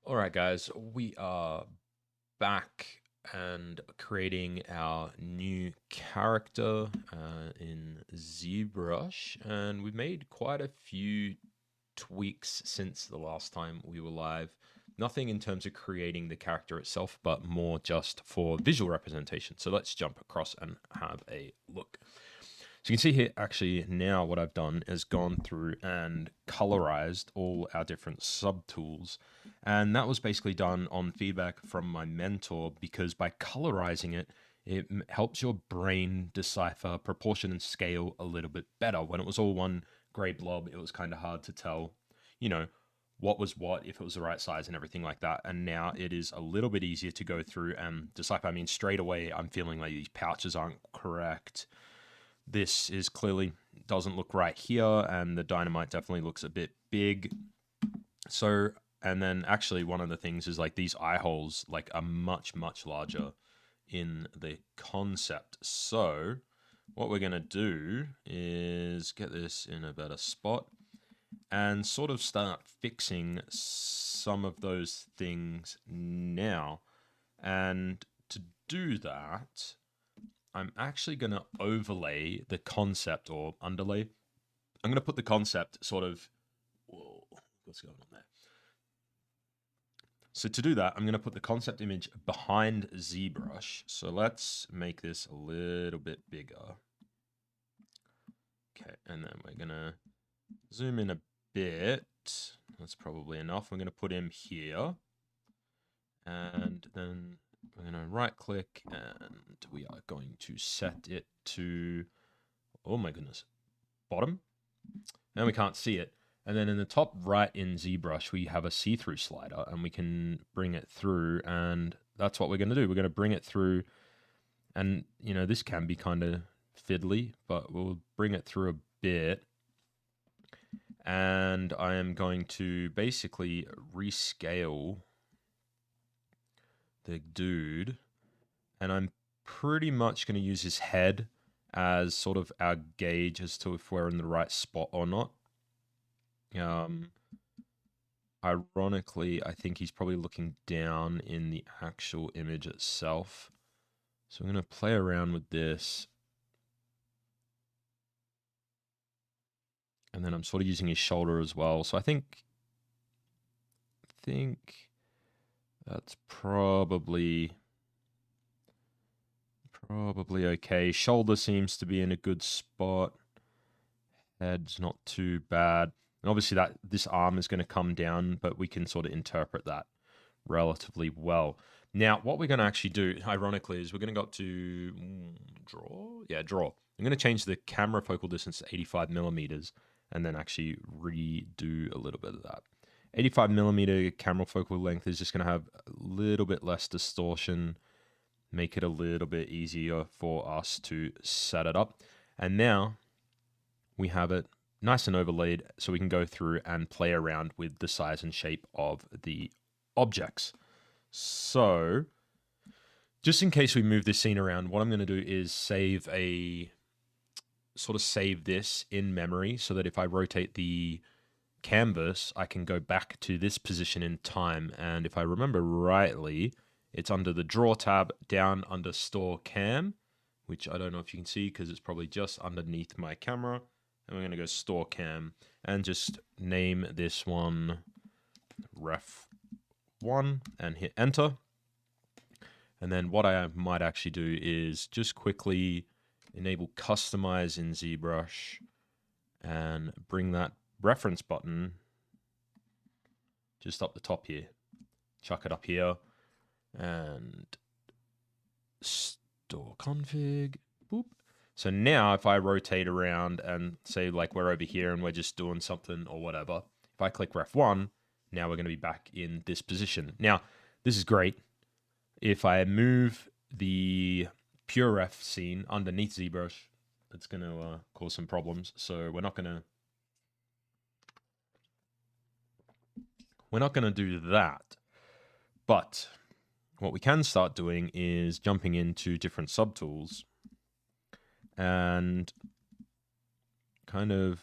All right, guys, we are back and creating our new character in ZBrush, and we've made quite a few tweaks since the last time we were live. Nothing in terms of creating the character itself, but more just for visual representation. So let's jump across and have a look. So you can see here, actually, now what I've done is gone through and colorized all our different subtools. And that was basically done on feedback from my mentor, because by colorizing it, it helps your brain decipher proportion and scale a little bit better. When it was all one gray blob, it was kind of hard to tell, you know, what was what, if it was the right size and everything like that. And now it is a little bit easier to go through and decipher. I mean, straight away, I'm feeling like these pouches aren't correct. This is clearly doesn't look right here, and the dynamite definitely looks a bit big. So, and then actually one of the things is like these eye holes like are much, much larger in the concept. So what we're going to do is get this in a better spot and sort of start fixing some of those things now. And to do that, I'm actually going to overlay the concept, or underlay. I'm going to put the concept sort of, whoa, what's going on there? So to do that, I'm going to put the concept image behind ZBrush. So let's make this a little bit bigger. Okay, and then we're going to zoom in a bit. That's probably enough. I'm going to put him here. And then we're going to right click and we are going to set it to, oh my goodness, bottom. And we can't see it. And then in the top right in ZBrush, we have a see-through slider, and we can bring it through. And that's what we're going to do. We're going to bring it through. And, you know, this can be kind of fiddly, but we'll bring it through a bit. And I am going to basically rescale the dude. And I'm pretty much going to use his head as sort of our gauge as to if we're in the right spot or not. Ironically, I think he's probably looking down in the actual image itself. So I'm going to play around with this. And then I'm sort of using his shoulder as well. So I think that's probably okay. Shoulder seems to be in a good spot. Head's not too bad. And obviously that this arm is going to come down, but we can sort of interpret that relatively well. Now, what we're going to actually do, ironically, is we're going to go up to draw. Yeah, draw. I'm going to change the camera focal distance to 85 millimeters and then actually redo a little bit of that. 85 millimeter camera focal length is just going to have a little bit less distortion, make it a little bit easier for us to set it up. And now we have it nice and overlaid, so we can go through and play around with the size and shape of the objects. So just in case we move this scene around, what I'm going to do is save this in memory, so that if I rotate the canvas, I can go back to this position in time. And if I remember rightly, it's under the draw tab down under store cam, which I don't know if you can see because it's probably just underneath my camera. And we're going to go store cam and just name this one ref 1 and hit enter. And then what I might actually do is just quickly enable customize in ZBrush and bring that reference button just up the top here. Chuck it up here and store config. Boop. So now if I rotate around and say like we're over here and we're just doing something or whatever, if I click ref 1, now we're going to be back in this position. Now, this is great. If I move the pure ref scene underneath ZBrush, it's going to cause some problems. So we're not going to do that. But what we can start doing is jumping into different subtools and kind of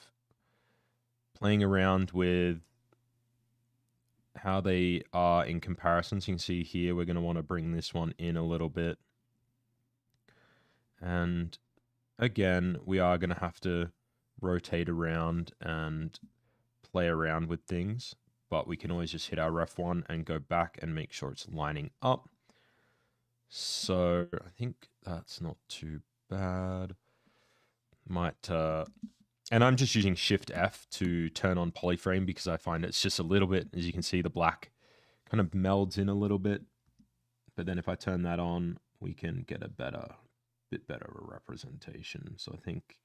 playing around with how they are in comparison. So you can see here, we're going to want to bring this one in a little bit. And again, we are going to have to rotate around and play around with things, but we can always just hit our Ref1 and go back and make sure it's lining up. So I think that's not too bad. Might, and I'm just using Shift F to turn on polyframe because I find it's just a little bit, as you can see, the black kind of melds in a little bit. But then if I turn that on, we can get a bit better of a representation. So I think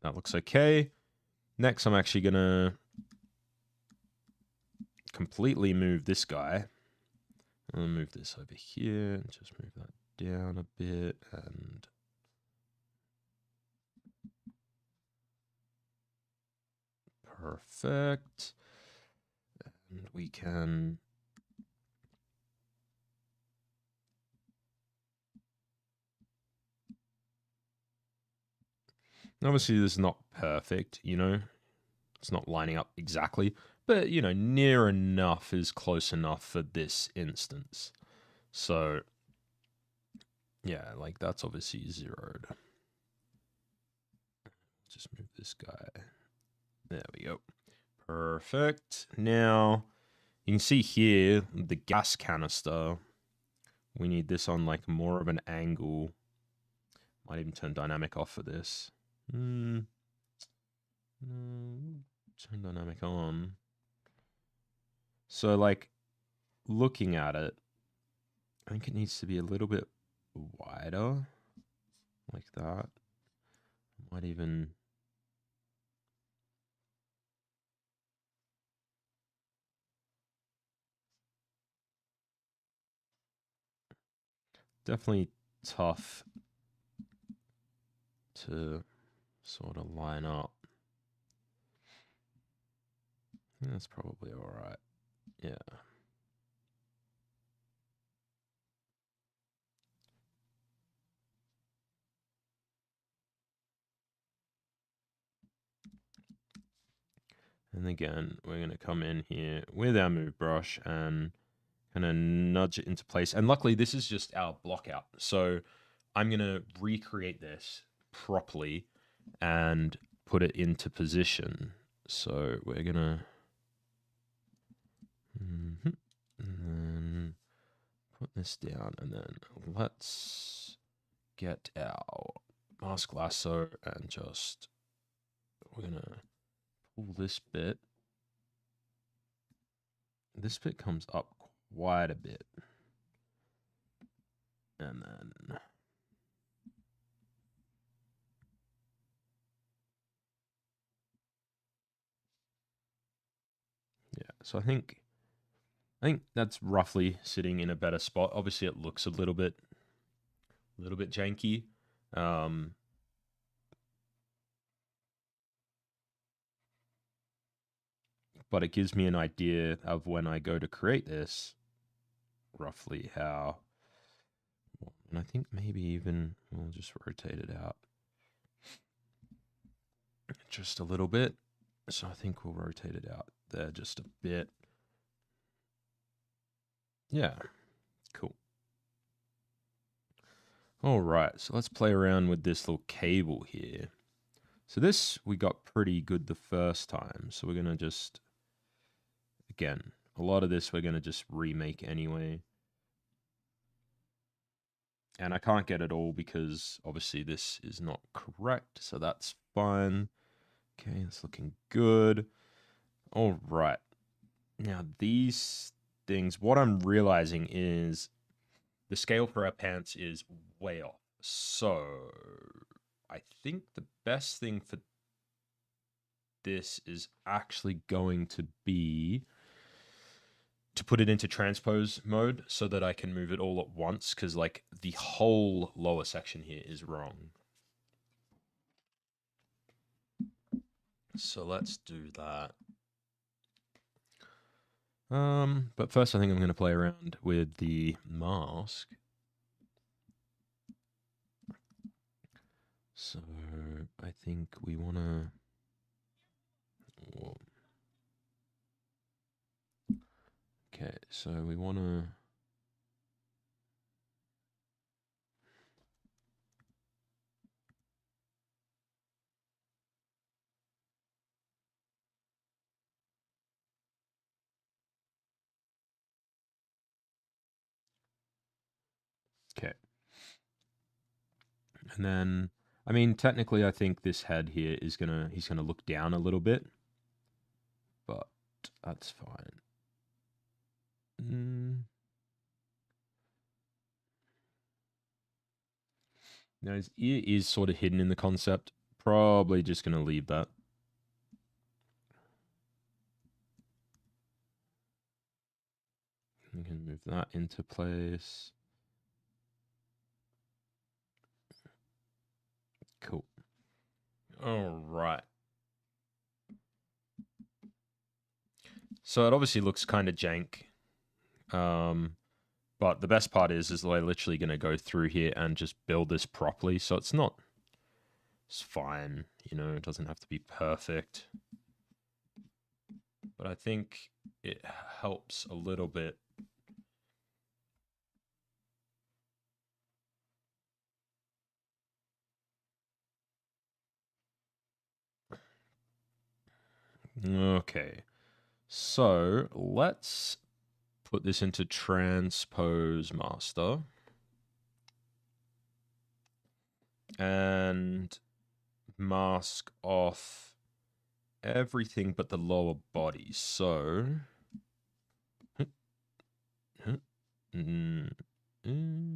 that looks okay. Next, I'm actually gonna completely move this guy. I'm gonna move this over here and just move that down a bit, and perfect. And we can obviously this is not perfect, you know, it's not lining up exactly, but you know, near enough is close enough for this instance. So yeah, like that's obviously zeroed. Just move this guy. There we go. Perfect. Now you can see here the gas canister. We need this on like more of an angle. Might even turn dynamic off for this. Turn dynamic on. So like looking at it, I think it needs to be a little bit wider, like that. Might even definitely tough to sort of line up. That's probably all right. Yeah. And again, we're going to come in here with our move brush and kind of nudge it into place. And luckily, this is just our block out. So I'm going to recreate this properly and put it into position. So we're going to and then put this down, and then let's get our mask lasso and just, we're going to pull this bit. This bit comes up quite a bit. And then yeah, so I think that's roughly sitting in a better spot. Obviously, it looks a little bit janky, but it gives me an idea of when I go to create this, roughly how. And I think maybe even we'll just rotate it out just a little bit. So I think we'll rotate it out there just a bit. Yeah, cool. All right, so let's play around with this little cable here. So this we got pretty good the first time. So we're going to just, again, a lot of this we're going to just remake anyway. And I can't get it all because obviously this is not correct. So that's fine. Okay, it's looking good. All right. Now these things, what I'm realizing is the scale for our pants is way off. So I think the best thing for this is actually going to be to put it into transpose mode so that I can move it all at once, because like the whole lower section here is wrong. So let's do that. But first I think I'm going to play around with the mask. So I think we want to, Okay, so we want to... Okay. And then, I mean, technically, I think this head here is he's gonna look down a little bit, but that's fine. Now his ear is sort of hidden in the concept. Probably just gonna leave that. We can move that into place. Cool. All right. So it obviously looks kind of jank. But the best part is we're literally going to go through here and just build this properly. So it's fine. You know, it doesn't have to be perfect. But I think it helps a little bit. Okay. So let's put this into transpose master. And mask off everything but the lower body. So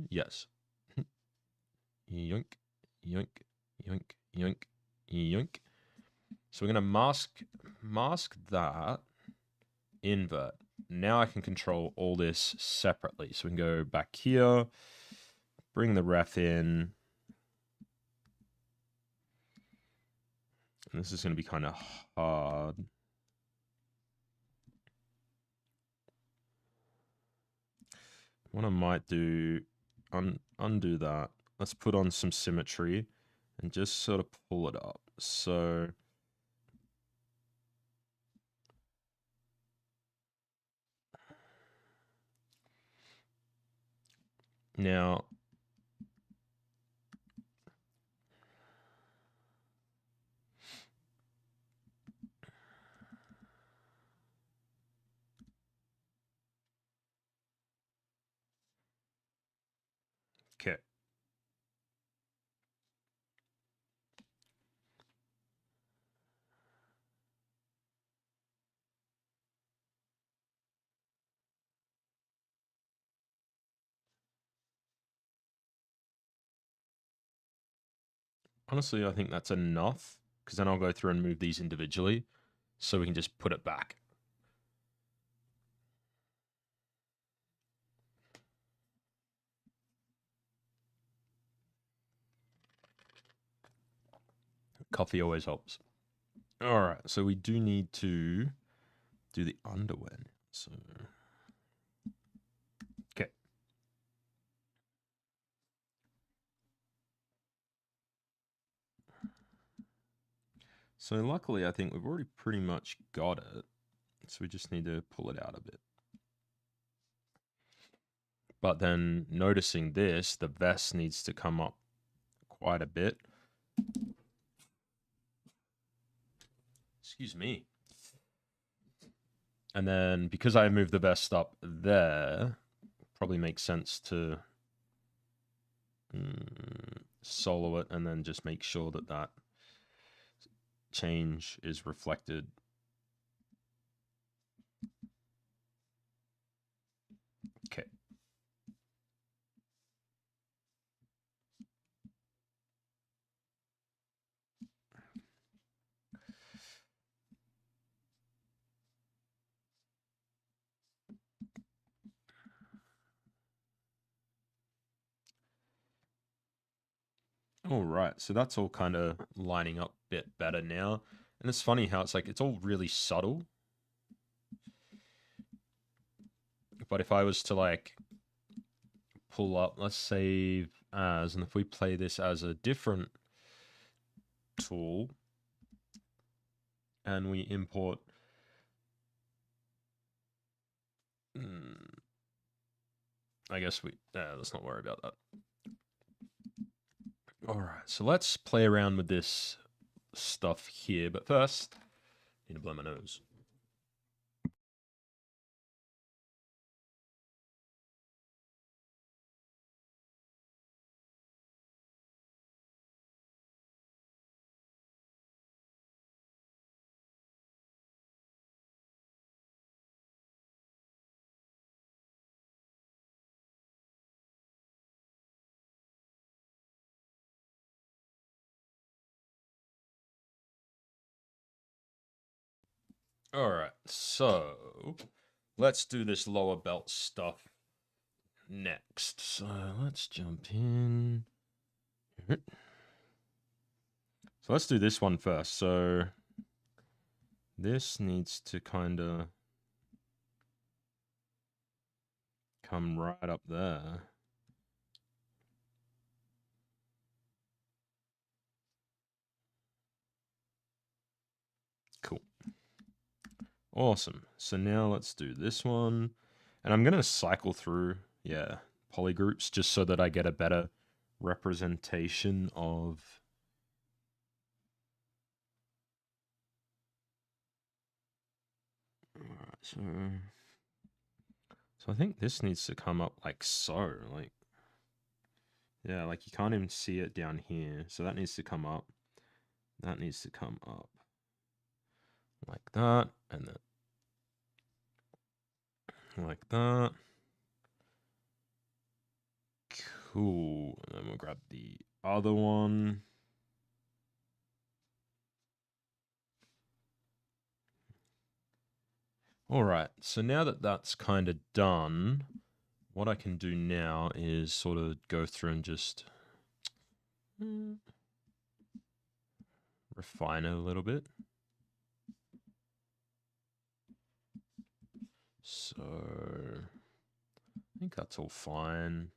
yes. Yoink, yoink, yoink, yoink, yoink. So we're gonna mask that, invert. Now I can control all this separately. So we can go back here, bring the ref in. And this is gonna be kind of hard. What I might do, undo that. Let's put on some symmetry and just sort of pull it up. So now, okay. Honestly, I think that's enough because then I'll go through and move these individually so we can just put it back. Coffee always helps. All right, so we do need to do the underwear. So, okay. So luckily, I think we've already pretty much got it. So we just need to pull it out a bit. But then noticing this, the vest needs to come up quite a bit. Excuse me. And then because I moved the vest up there, probably makes sense to solo it and then just make sure that that change is reflected. Okay. All right, so that's all kind of lining up a bit better now. And it's funny how it's like, it's all really subtle. But if I was to like pull up, let's save as, and if we play this as a different tool and we import I guess let's not worry about that. All right, so let's play around with this stuff here, but first, I need to blow my nose. All right, so let's do this lower belt stuff next. So let's jump in. So let's do this one first. So this needs to kind of come right up there. Cool. Awesome. So now let's do this one. And I'm going to cycle through, polygroups just so that I get a better representation of... Alright, so I think this needs to come up like so, like... Yeah, like you can't even see it down here. So that needs to come up. That needs to come up. Like that, and then... Like that. Cool. And then we'll grab the other one. All right, so now that that's kind of done, what I can do now is sort of go through and just refine it a little bit. So I think that's all fine.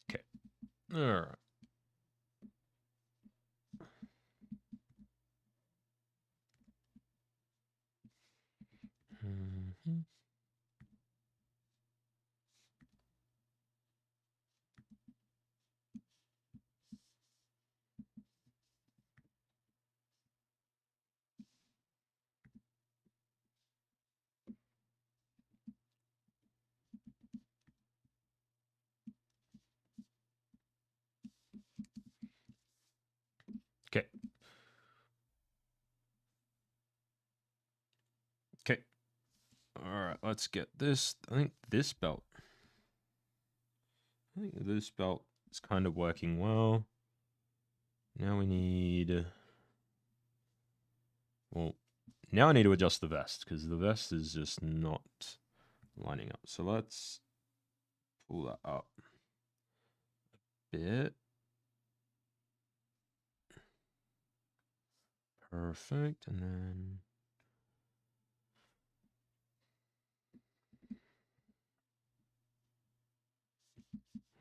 Okay. All right. Okay. Okay. All right, let's get this. I think this belt is kind of working well. Now we need... Well, now I need to adjust the vest because the vest is just not lining up. So let's pull that up a bit. Perfect. And then...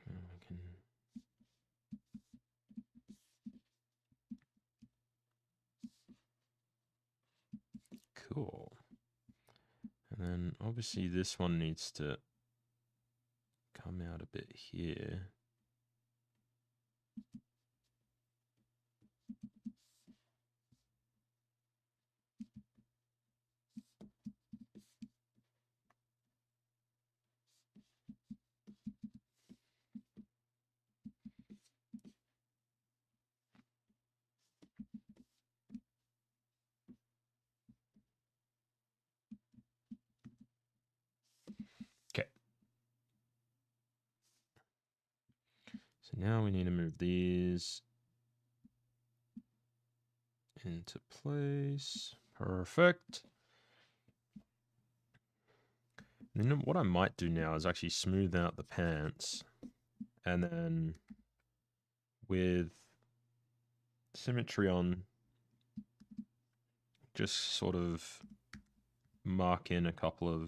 we can... Cool. And then obviously this one needs to come out a bit here. Okay. So now we need to move these into place. Perfect. And then what I might do now is actually smooth out the pants. And then with symmetry on, just sort of mark in a couple,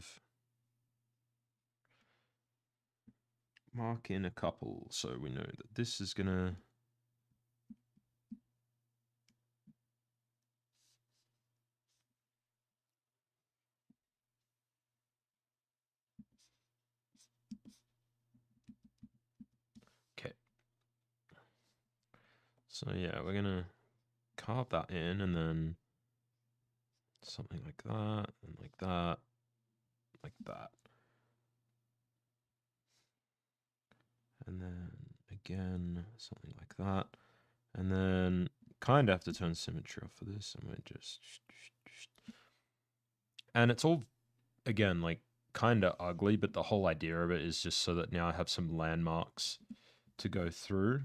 so we know that this is gonna, okay. So yeah, we're gonna carve that in, and then something like that, and like that, like that. And then again, something like that. And then kind of have to turn symmetry off for this. I might just, and it's all, again, like kind of ugly, but the whole idea of it is just so that now I have some landmarks to go through.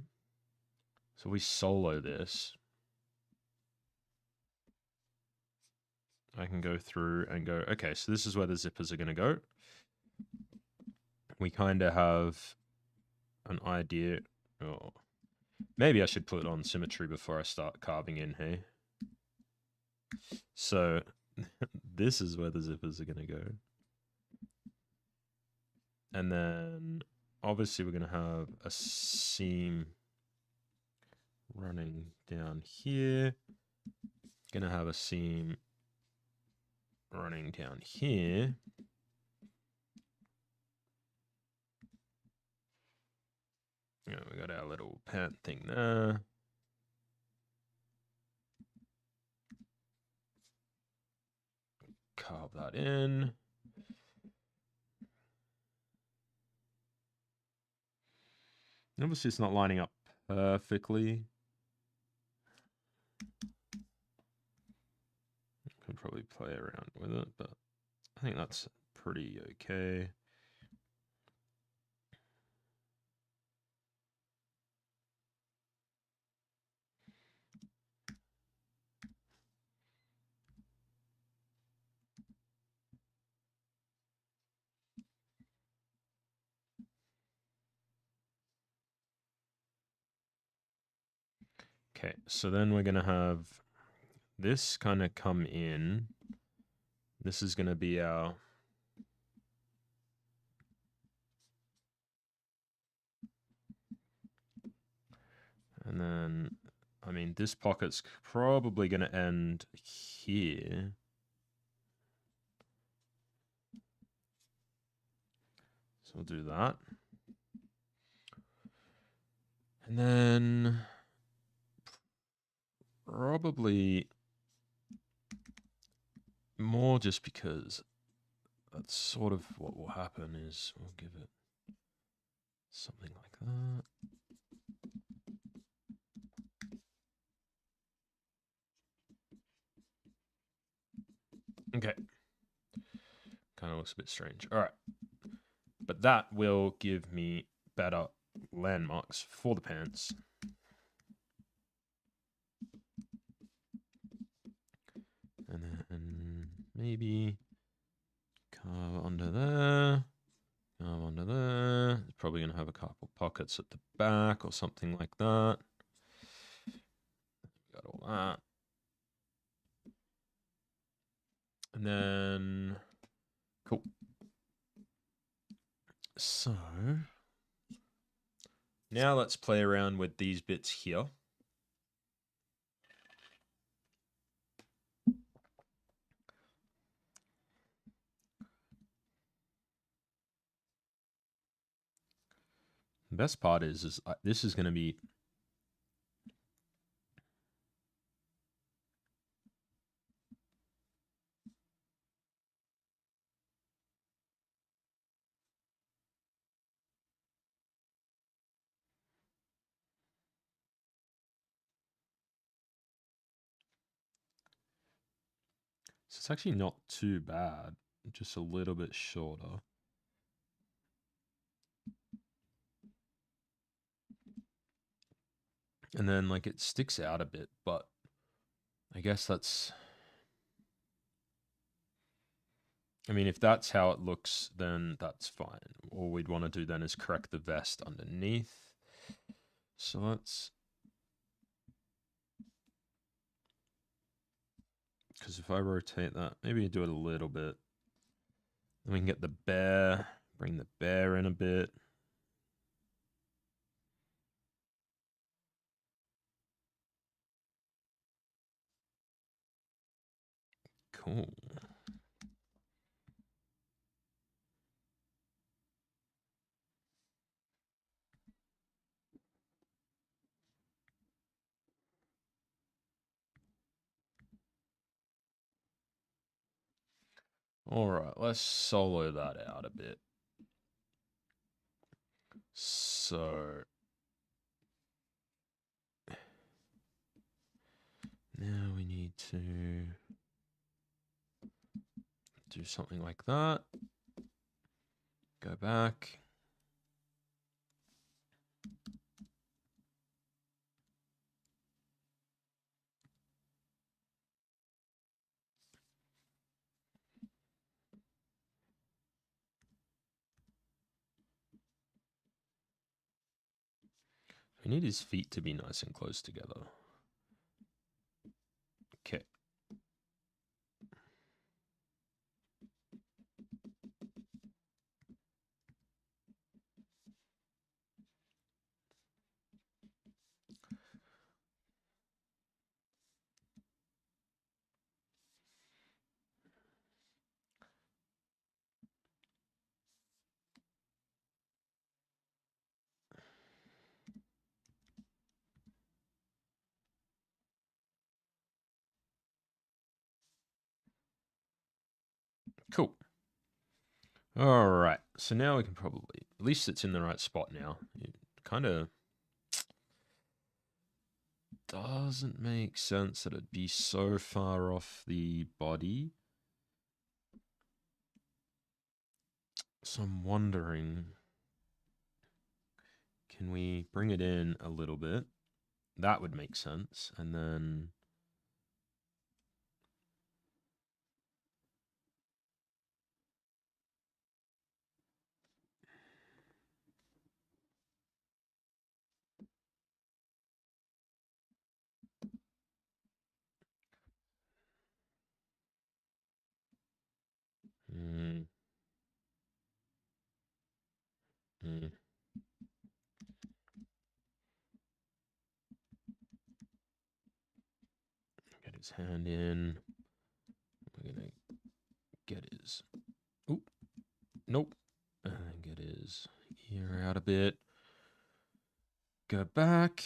So we solo this. I can go through and go, okay, so this is where the zippers are going to go. We kind of have an idea. Oh, maybe I should put on symmetry before I start carving in, hey? So this is where the zippers are going to go. And then obviously we're going to have a seam running down here. Going to have a seam running down here. Yeah, we got our little pant thing there. Carve that in. Obviously it's not lining up perfectly. Can probably play around with it, but I think that's pretty okay. Okay, so then we're going to have this kind of come in. This is going to be our, and then, I mean, this pocket's probably going to end here. So we'll do that. And then probably more just because that's sort of what will happen is we'll give it something like that. Okay. Kind of looks a bit strange. All right. But that will give me better landmarks for the pants. And then maybe carve under there. Carve under there. It's probably going to have a couple pockets at the back or something like that. Got all that. And then, cool. So now let's play around with these bits here. The best part is this is going to be so it's actually not too bad, just a little bit shorter. And then like it sticks out a bit, but I guess that's, I mean, if that's how it looks, then that's fine. All we'd want to do then is correct the vest underneath. So let's Because if I rotate that, maybe do it a little bit. Then we can get the bear, bring the bear in a bit. Cool. All right, let's solo that out a bit. So now we need to do something like that. Go back. We need his feet to be nice and close together. Okay. Cool. All right. So now we can probably, at least it's in the right spot now. It kind of doesn't make sense that it'd be so far off the body. So I'm wondering, can we bring it in a little bit? That would make sense. And then mm, mm, get his hand in. We're gonna get his. Oop. Nope. And get his ear out a bit. Go back.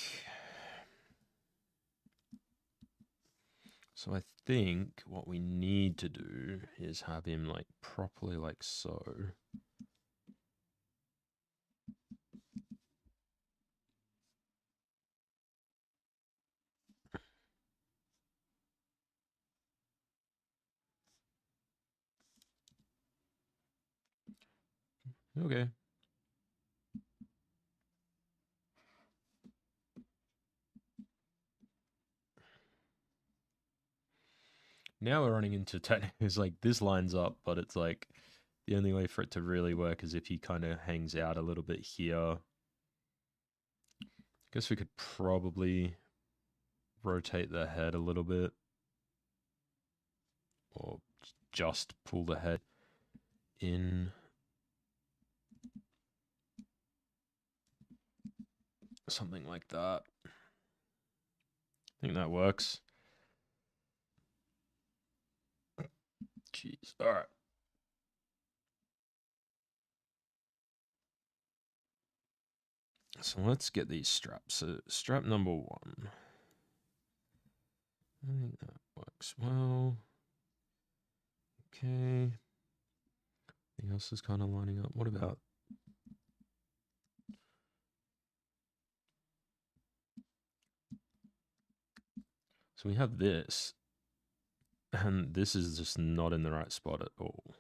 So I think what we need to do is have him like properly like so. Okay. Now we're running into technically, like this lines up, but it's like the only way for it to really work is if he kind of hangs out a little bit here. Guess we could probably rotate the head a little bit, or just pull the head in. Something like that. I think that works. Jeez. All right. So let's get these straps. So strap number 1. I think that works well. Okay. Anything else is kind of lining up. What about? So we have this, and this is just not in the right spot at all.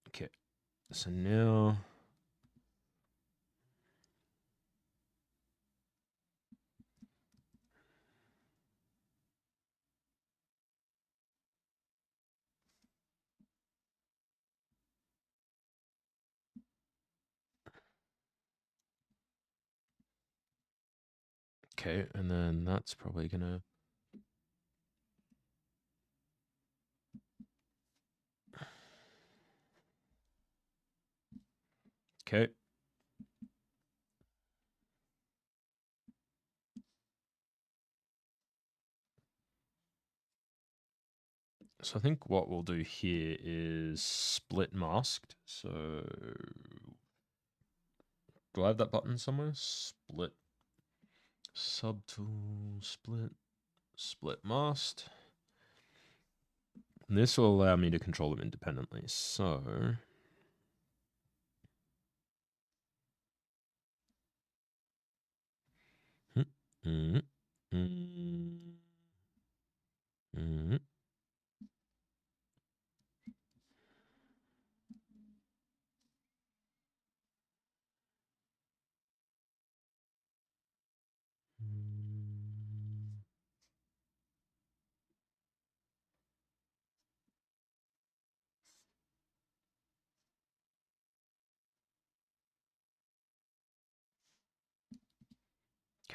Okay. So now Okay, and then that's probably gonna... Okay. So I think what we'll do here is split masked. So do I have that button somewhere? Split subtool, split masked. And this will allow me to control them independently. So mm, mm, mm.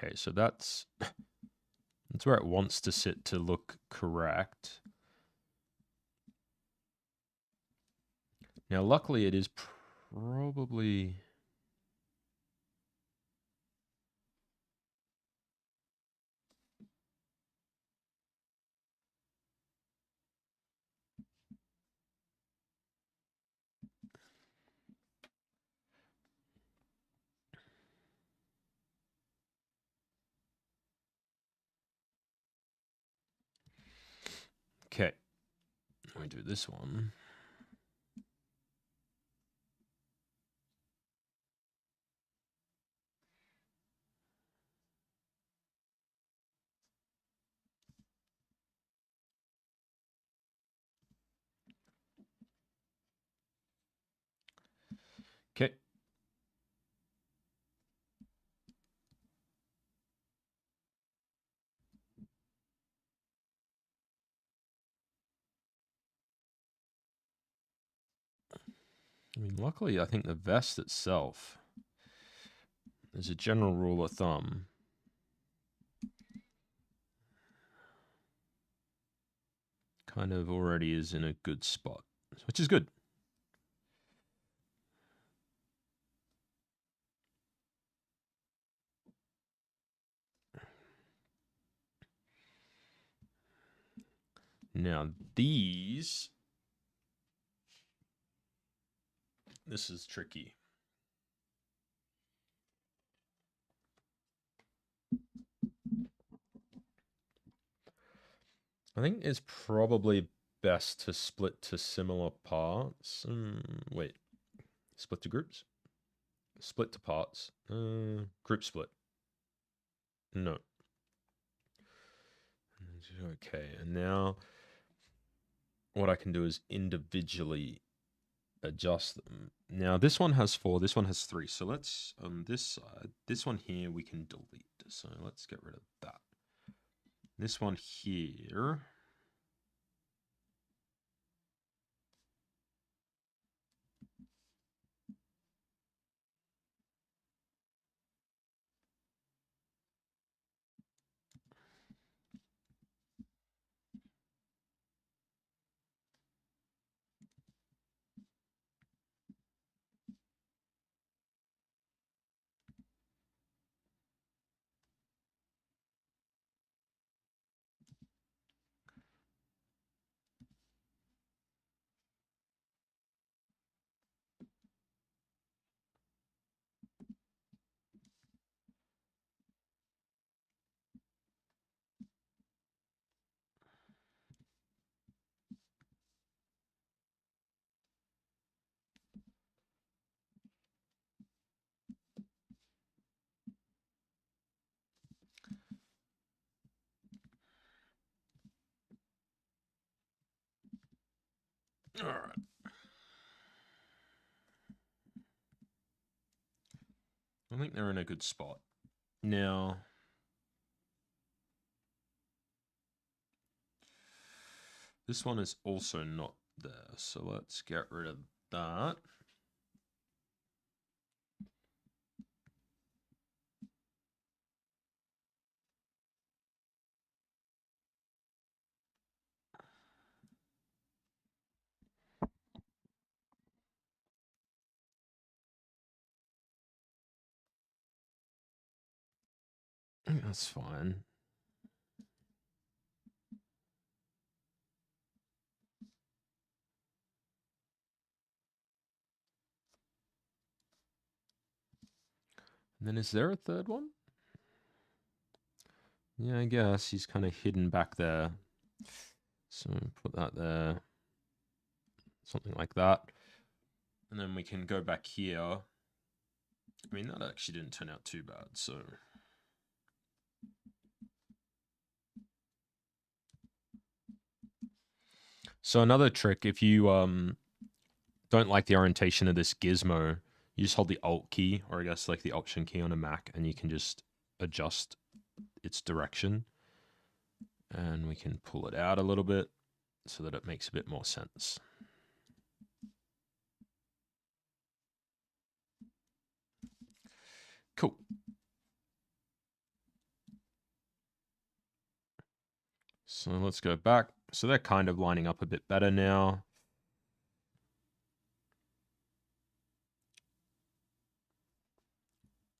Okay, so that's where it wants to sit to look correct. Now, luckily, it is probably... Okay, let me do this one. Okay. I mean, luckily, I think the vest itself, as a general rule of thumb, kind of already is in a good spot, which is good. Now, this is tricky. I think it's probably best to split to similar parts. Wait, split to groups? Split to parts. Group split. No. Okay, and now what I can do is individually adjust them. Now this one has 4, this one has 3. So let's, on this side, this one here we can delete. So let's get rid of that. This one here... All right. I think they're in a good spot. Now, this one is also not there. So let's get rid of that. That's fine. And then is there a third one? Yeah, I guess he's kind of hidden back there. So put that there. Something like that. And then we can go back here. I mean, that actually didn't turn out too bad, so... So another trick, if you don't like the orientation of this gizmo, you just hold the Alt key, or I guess like the Option key on a Mac, and you can just adjust its direction. And we can pull it out a little bit so that it makes a bit more sense. Cool. So let's go back. So they're kind of lining up a bit better now.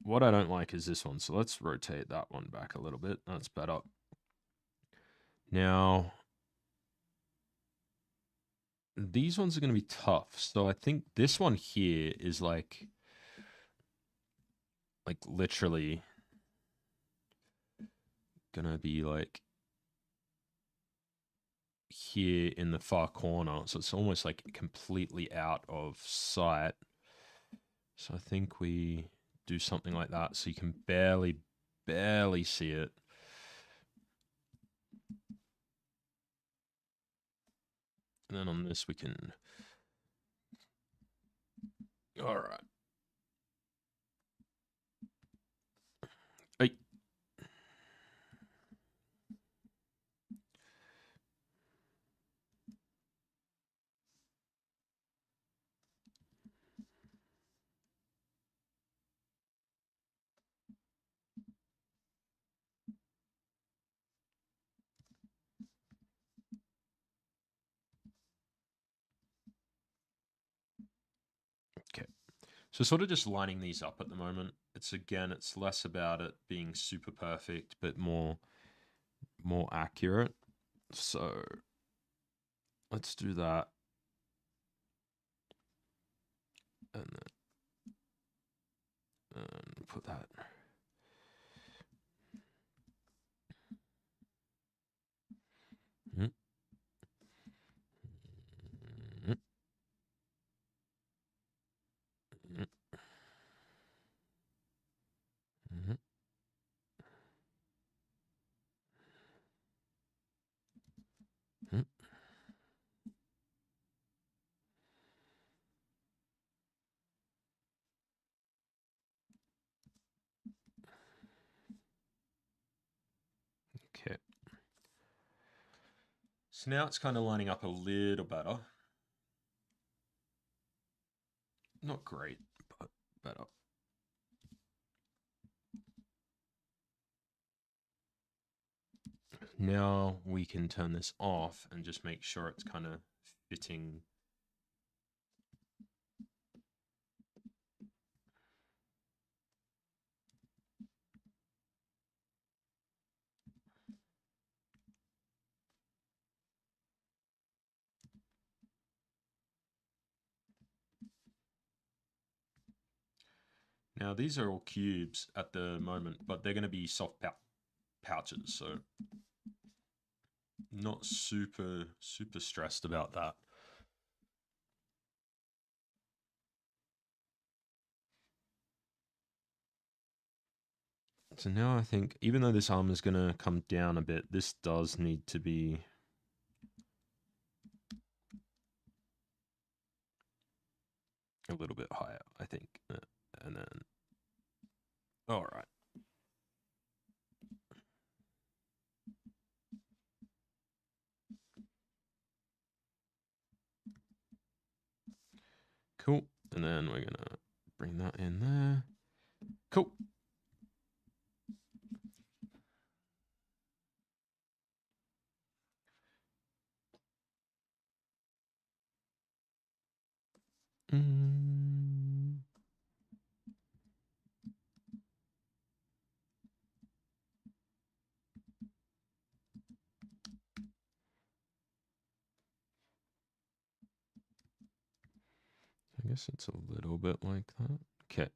What I don't like is this one. So let's rotate that one back a little bit. That's better. Now, these ones are going to be tough. So I think this one here is like literally going to be like here in the far corner. So it's almost like completely out of sight. So I think we do something like that so you can barely see it. And then on this we can... All right. Hey. Okay. So sort of just lining these up at the moment. It's less about it being super perfect, but more accurate. So let's do that. And then put that. Mm-hmm. Mm-hmm. Mm-hmm. Okay. So now it's kind of lining up a little better. Not great, but better. Now we can turn this off and just make sure it's kind of fitting. Now these are all cubes at the moment, but they're going to be soft pouches, so not super stressed about that. So now I think, even though this arm is going to come down a bit, this does need to be a little bit higher, I think. And then, all right. Cool. And then we're going to bring that in there. Cool. Mm. guess it's a little bit like that. Okay.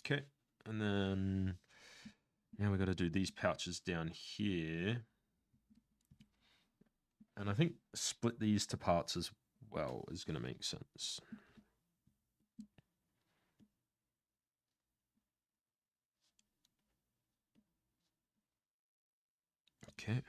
Okay, and then now we got to do these pouches down here. And I think split these to parts as well is going to make sense. Okay.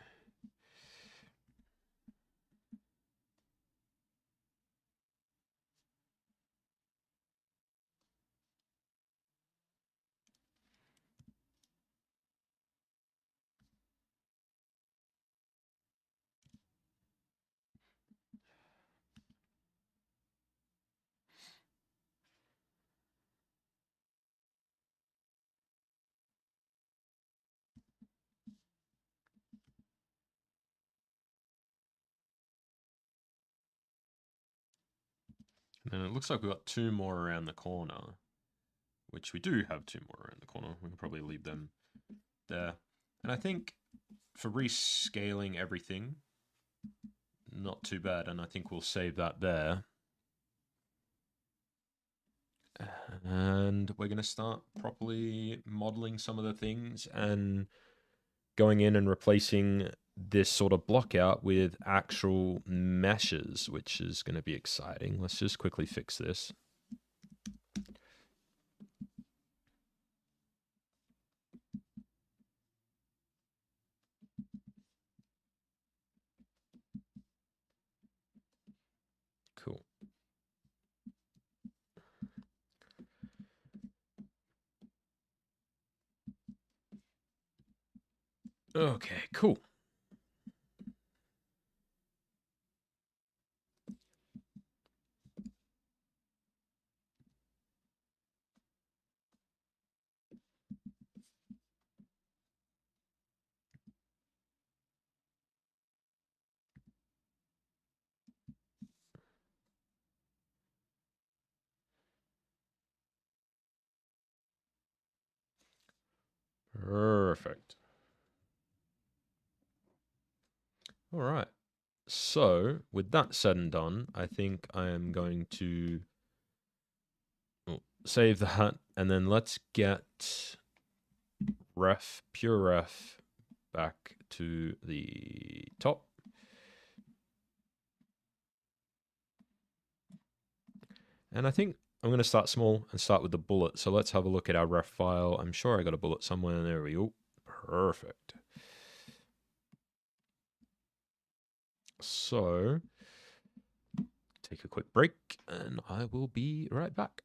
And then it looks like we've got two more around the corner, which we do have two more around the corner. We can probably leave them there. And I think for rescaling everything, not too bad. And I think we'll save that there. And we're going to start properly modeling some of the things and going in and replacing this sort of block out with actual meshes, which is going to be exciting. Let's just quickly fix this. Cool. Okay, cool. Perfect. All right. So, with that said and done, I think I am going to save that, and then let's get pure ref back to the top. And I think I'm going to start small and start with the bullet. So let's have a look at our ref file. I'm sure I got a bullet somewhere. There we go. Perfect. So take a quick break and I will be right back.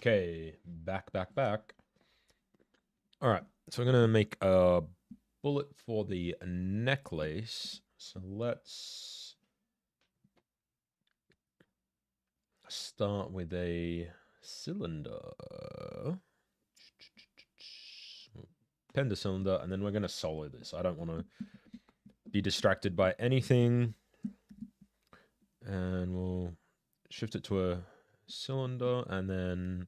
Okay, back. All right, so I'm gonna make a bullet for the necklace. So let's start with a cylinder. Pen the cylinder, and then we're gonna solo this. I don't want to be distracted by anything. And we'll shift it to a cylinder, and then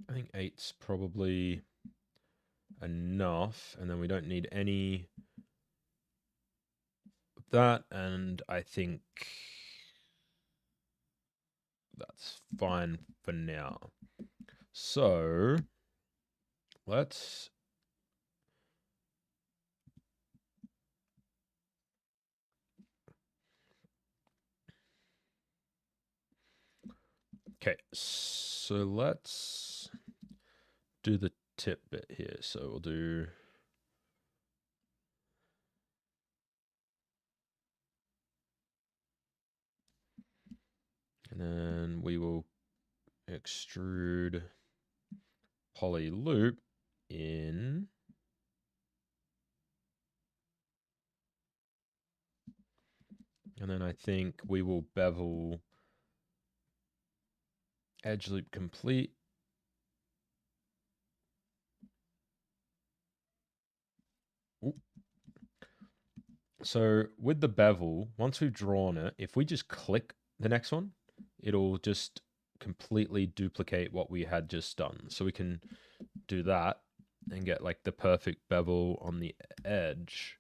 I think 8's probably enough, and then we don't need any of that, and I think that's fine for now. So let's okay, so let's do the tip bit here. So we'll do and then we will extrude poly loop in. And then I think we will bevel edge loop complete. Ooh. So with the bevel, once we've drawn it, if we just click the next one, it'll just completely duplicate what we had just done. So we can do that and get like the perfect bevel on the edge.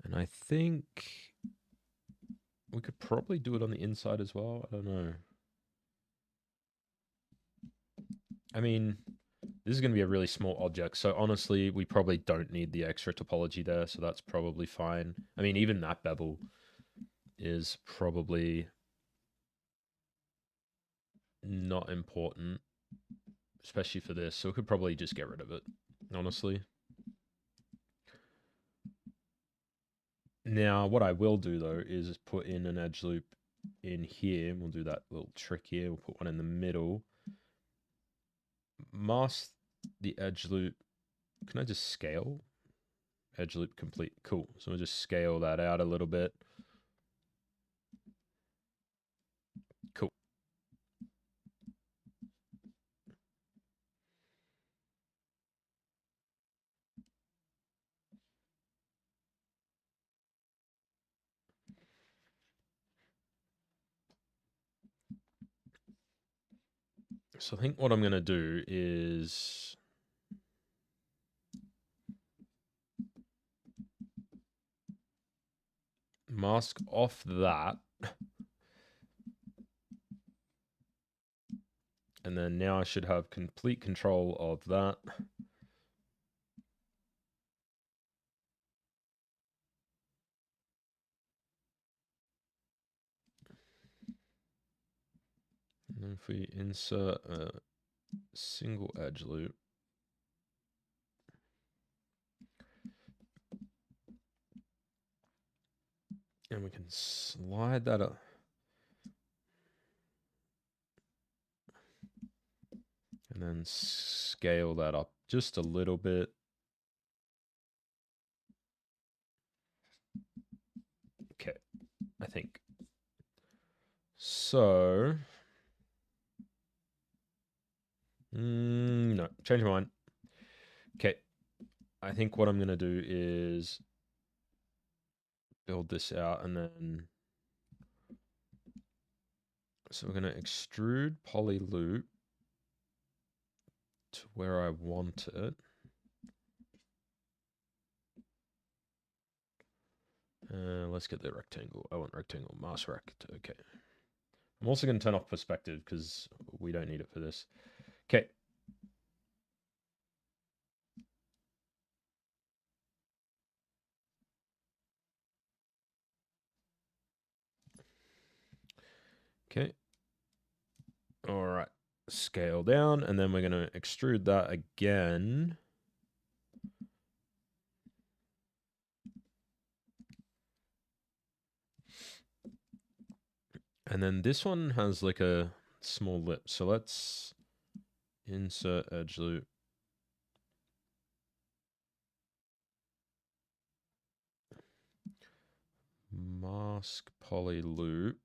And I think we could probably do it on the inside as well. I don't know. I mean, this is going to be a really small object. So honestly, we probably don't need the extra topology there. So that's probably fine. I mean, even that bevel is probably not important, especially for this. So we could probably just get rid of it, honestly. Now, what I will do though is put in an edge loop in here. We'll do that little trick here. We'll put one in the middle. Mask the edge loop. Can I just scale? Edge loop complete. Cool. So we'll just scale that out a little bit. Cool. So I think what I'm going to do is mask off that. And then now I should have complete control of that. And then if we insert a single edge loop, and we can slide that up. And then scale that up just a little bit. Okay, I think. So, no, change my mind. Okay, I think what I'm going to do is build this out and then, so we're going to extrude poly loop to where I want it. Let's get the rectangle. I want rectangle, mask rect. Okay. I'm also going to turn off perspective because we don't need it for this. Okay. Okay. All right. Scale down, and then we're going to extrude that again. And then this one has like a small lip. So let's insert edge loop. Mask poly loop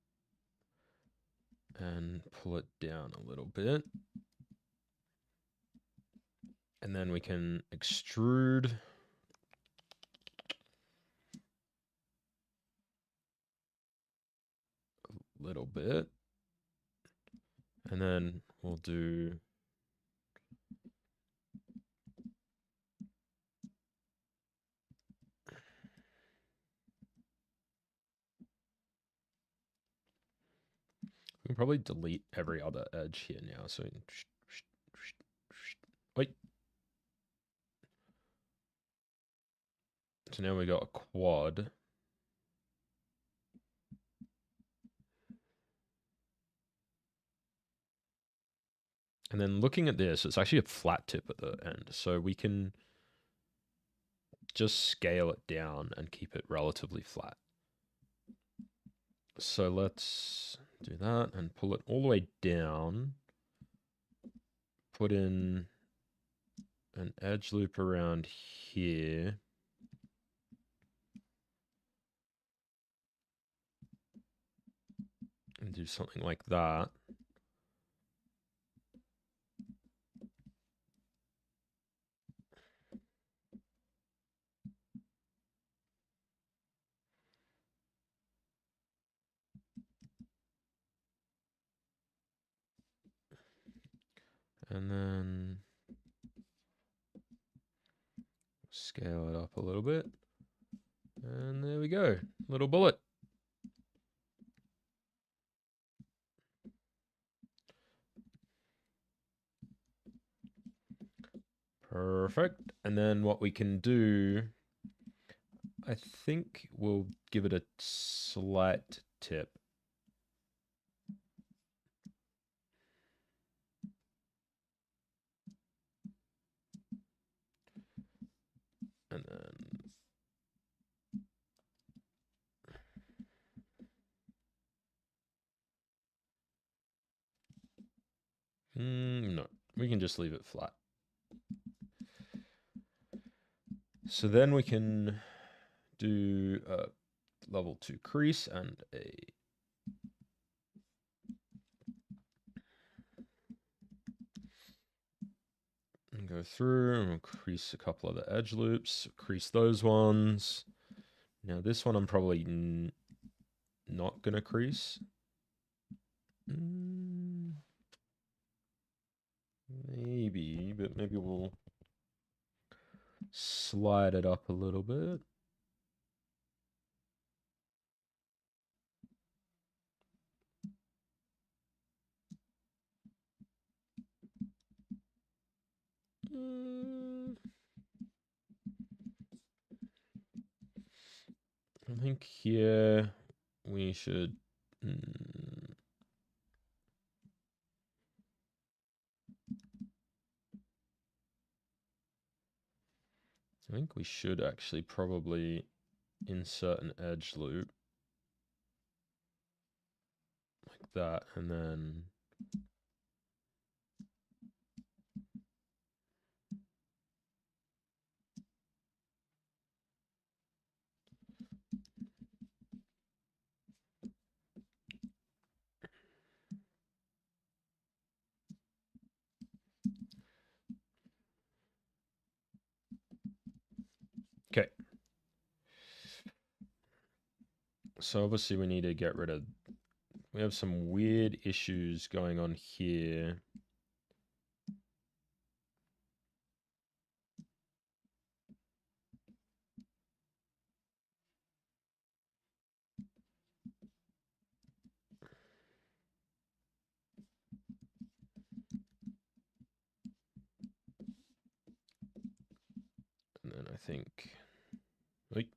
and pull it down a little bit. And then we can extrude a little bit. And then we'll do we can probably delete every other edge here now. So wait. So now we got a quad. And then looking at this, it's actually a flat tip at the end. So we can just scale it down and keep it relatively flat. So let's do that and pull it all the way down. Put in an edge loop around here. And do something like that. And then scale it up a little bit. And there we go. Little bullet. Perfect. And then what we can do, I think we'll give it a slight tip. And then no, we can just leave it flat. So then we can do a level 2 crease and go through and we'll crease a couple of the edge loops, crease those ones. Now this one I'm probably not gonna crease. Maybe, but maybe we'll slide it up a little bit. I think here we should. I think we should actually probably insert an edge loop like that, and then okay. So obviously we need to get rid of, we have some weird issues going on here. And then I think, wait.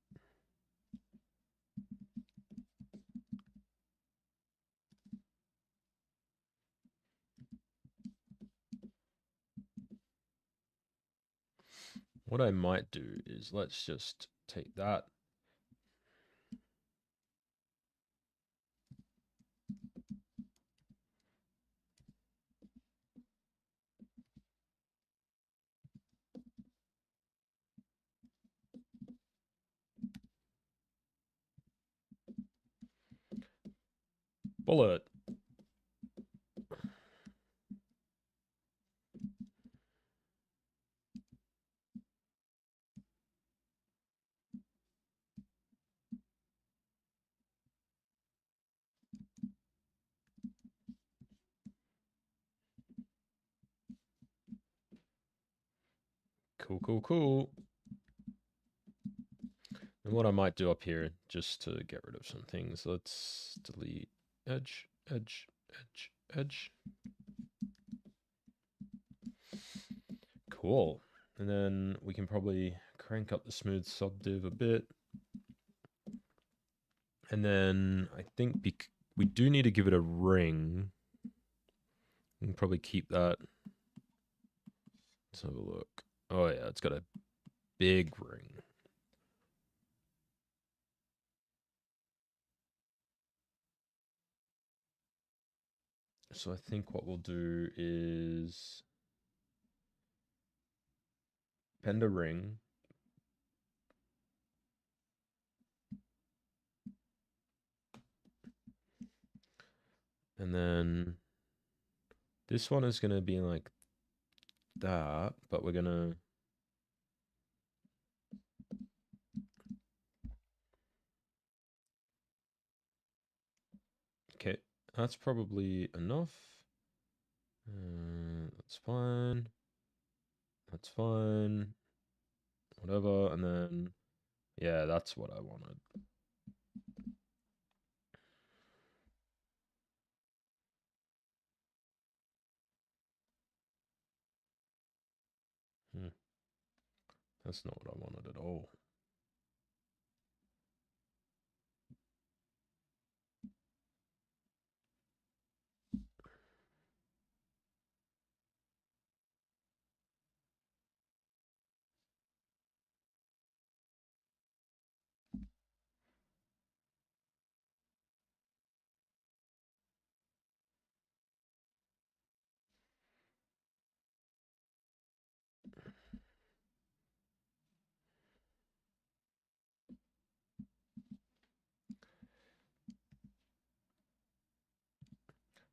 What I might do is let's just take that. Bullet. Cool, cool, cool. And what I might do up here, just to get rid of some things, let's delete edge, edge, edge, edge. Cool. And then we can probably crank up the smooth subdiv a bit. And then I think we do need to give it a ring. We can probably keep that. Let's have a look. Oh yeah, it's got a big ring. So I think what we'll do is append a ring. And then this one is going to be like that, but we're going to... Okay, that's probably enough. That's fine. That's fine. Whatever. And then, yeah, that's what I wanted. That's not what I wanted at all.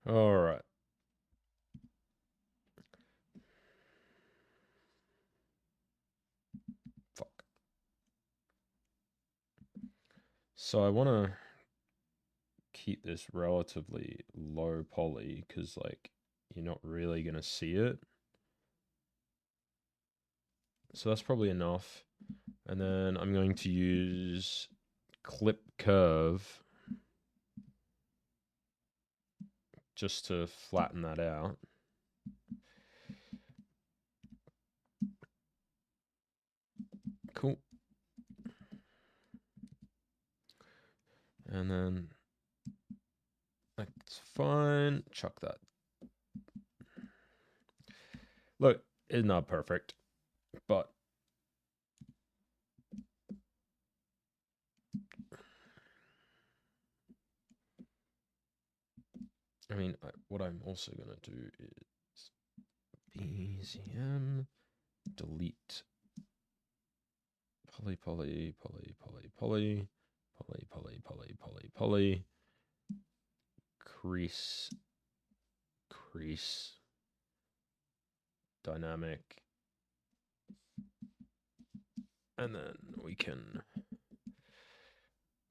All right. Fuck. So I want to keep this relatively low poly because, like, you're not really going to see it. So that's probably enough. And then I'm going to use clip curve just to flatten that out. Cool. And then that's fine. Chuck that. Look, it's not perfect, but I mean, what I'm also going to do is BZM delete poly, poly, poly, poly, poly, poly, poly, poly, poly, poly, crease, crease, dynamic, and then we can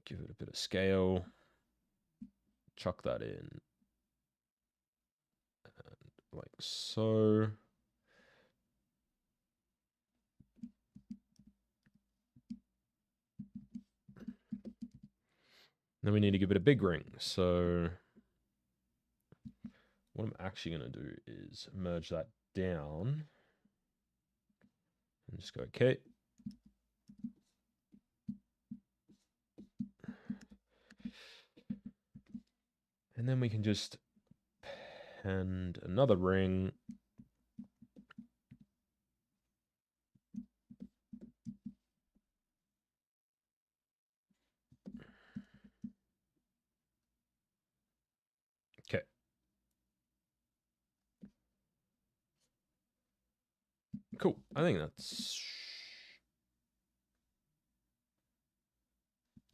give it a bit of scale, chuck that in, and like so. Then we need to give it a big ring. So what I'm actually going to do is merge that down and just go, okay. And then we can just append another ring. Okay. Cool. I think that's...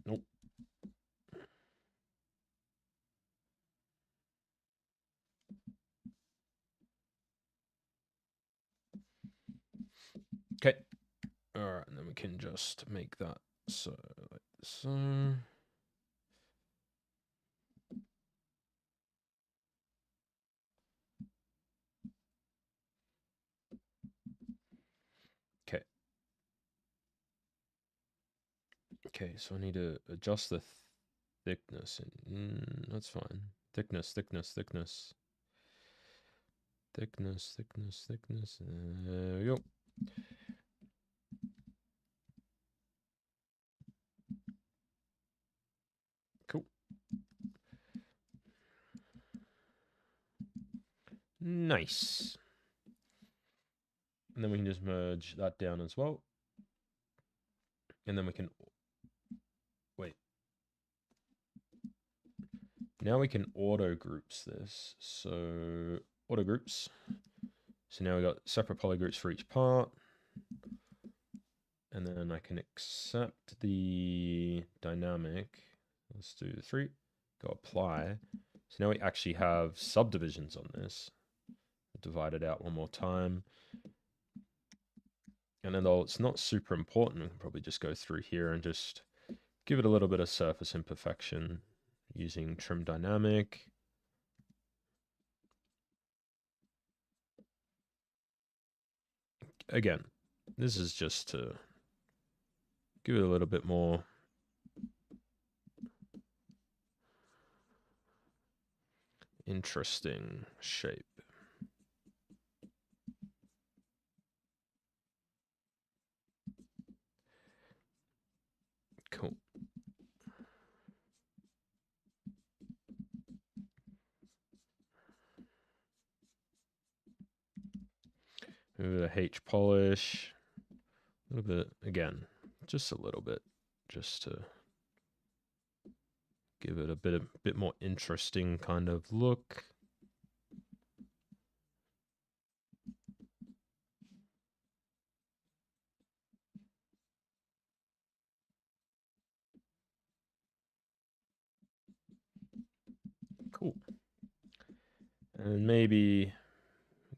Nope. Okay. All right, and then we can just make that so like so. Okay. Okay, so I need to adjust the thickness. That's fine. Thickness, thickness, thickness. Thickness, thickness, thickness. There we go. Cool. Nice. And then we can just merge that down as well. And then we can, wait. Now we can auto groups this. So auto groups. So now we got separate polygroups for each part. And then I can accept the dynamic. Let's do the 3. Go apply. So now we actually have subdivisions on this. Divide it out one more time. And then though it's not super important, we can probably just go through here and just give it a little bit of surface imperfection using trim dynamic. Again, this is just to give it a little bit more interesting shape. Cool. Move a H polish. A little bit, again, just a little bit, just to give it a bit more interesting kind of look. Cool. And maybe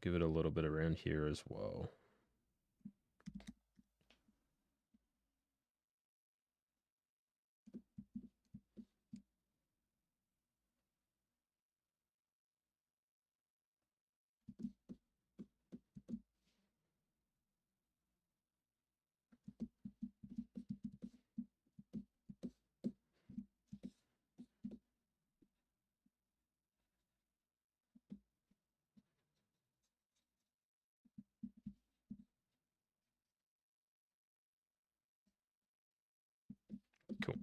give it a little bit around here as well. Cool.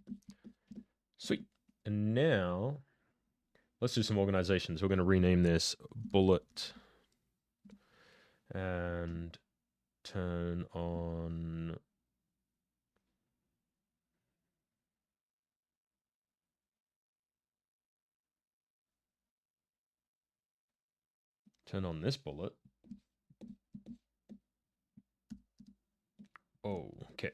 Sweet. And now let's do some organizations. We're going to rename this bullet and turn on this bullet. Oh, okay.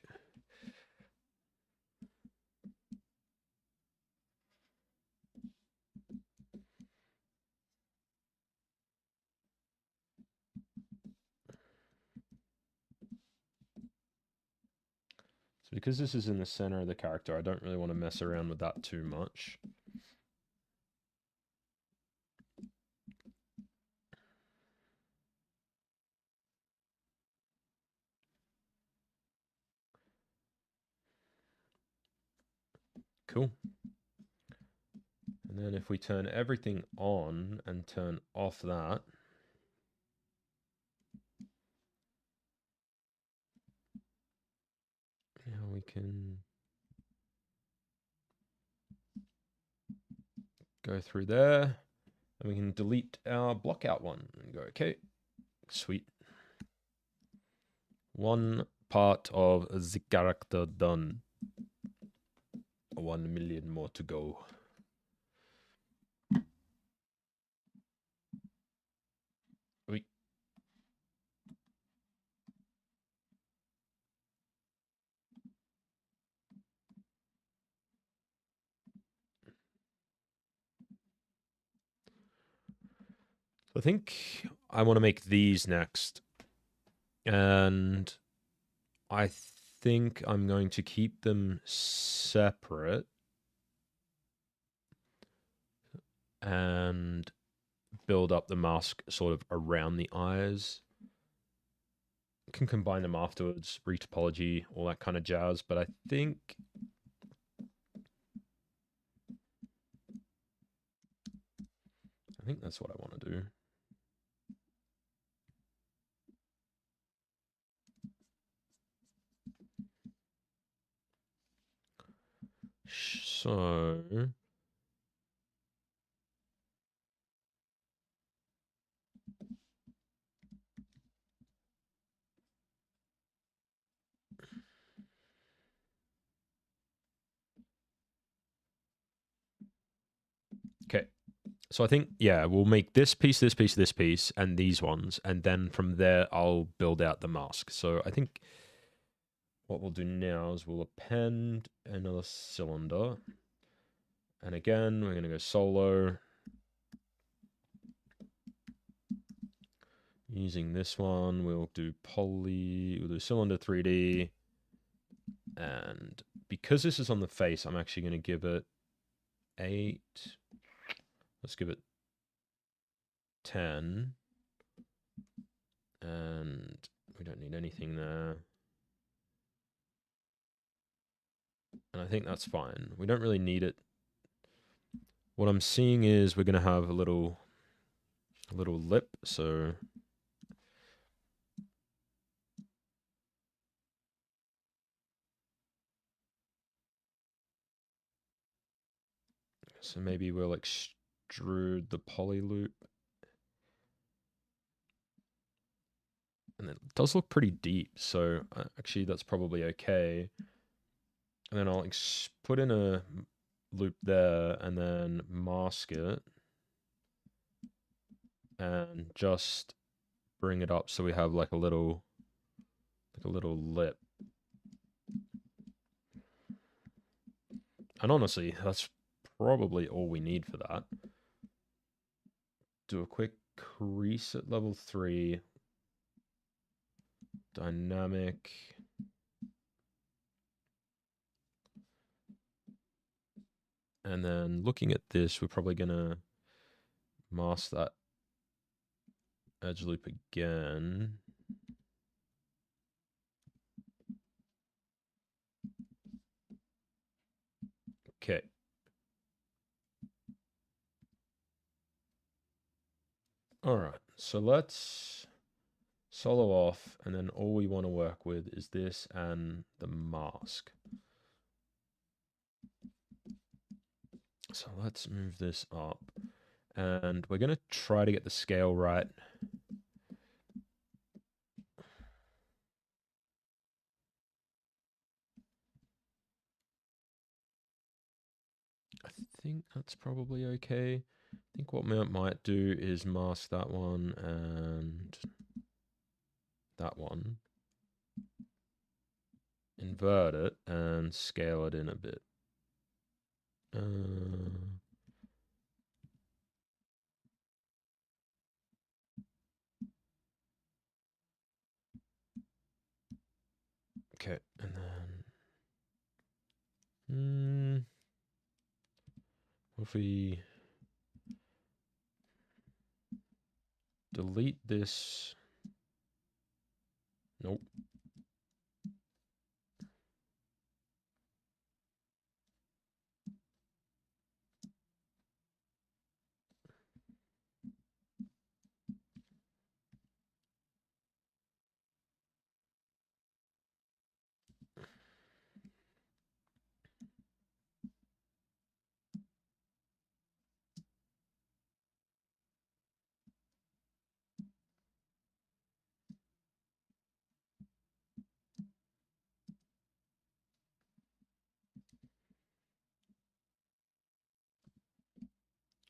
So because this is in the center of the character, I don't really want to mess around with that too much. Cool. And then if we turn everything on and turn off that, now we can go through there and we can delete our blockout one and go, okay, sweet. One part of the character done. 1 million more to go. Wait. So I think I want to make these next. And I think I'm going to keep them separate and build up the mask sort of around the eyes. Can combine them afterwards, retopology, all that kind of jazz. But I think that's what I want to do. So okay. So I think, yeah, we'll make this piece, this piece, this piece, and these ones, and then from there I'll build out the mask. So I think what we'll do now is we'll append another cylinder, and again we're going to go solo using this one. We'll do we'll do cylinder 3D, and because this is on the face, I'm actually going to give it 8. Let's give it 10. And we don't need anything there. And I think that's fine. We don't really need it. What I'm seeing is we're going to have a little lip. So maybe we'll extrude the poly loop. And it does look pretty deep. So actually that's probably okay. And then I'll put in a loop there and then mask it. And just bring it up so we have like a little lip. And honestly, that's probably all we need for that. Do a quick crease at level 3. Dynamic. And then looking at this, we're probably going to mask that edge loop again. Okay. All right. So let's solo off, and then all we want to work with is this and the mask. So let's move this up, and we're going to try to get the scale right. I think that's probably okay. I think what we might do is mask that one and that one, invert it, and scale it in a bit. Okay, and then if we delete this, nope.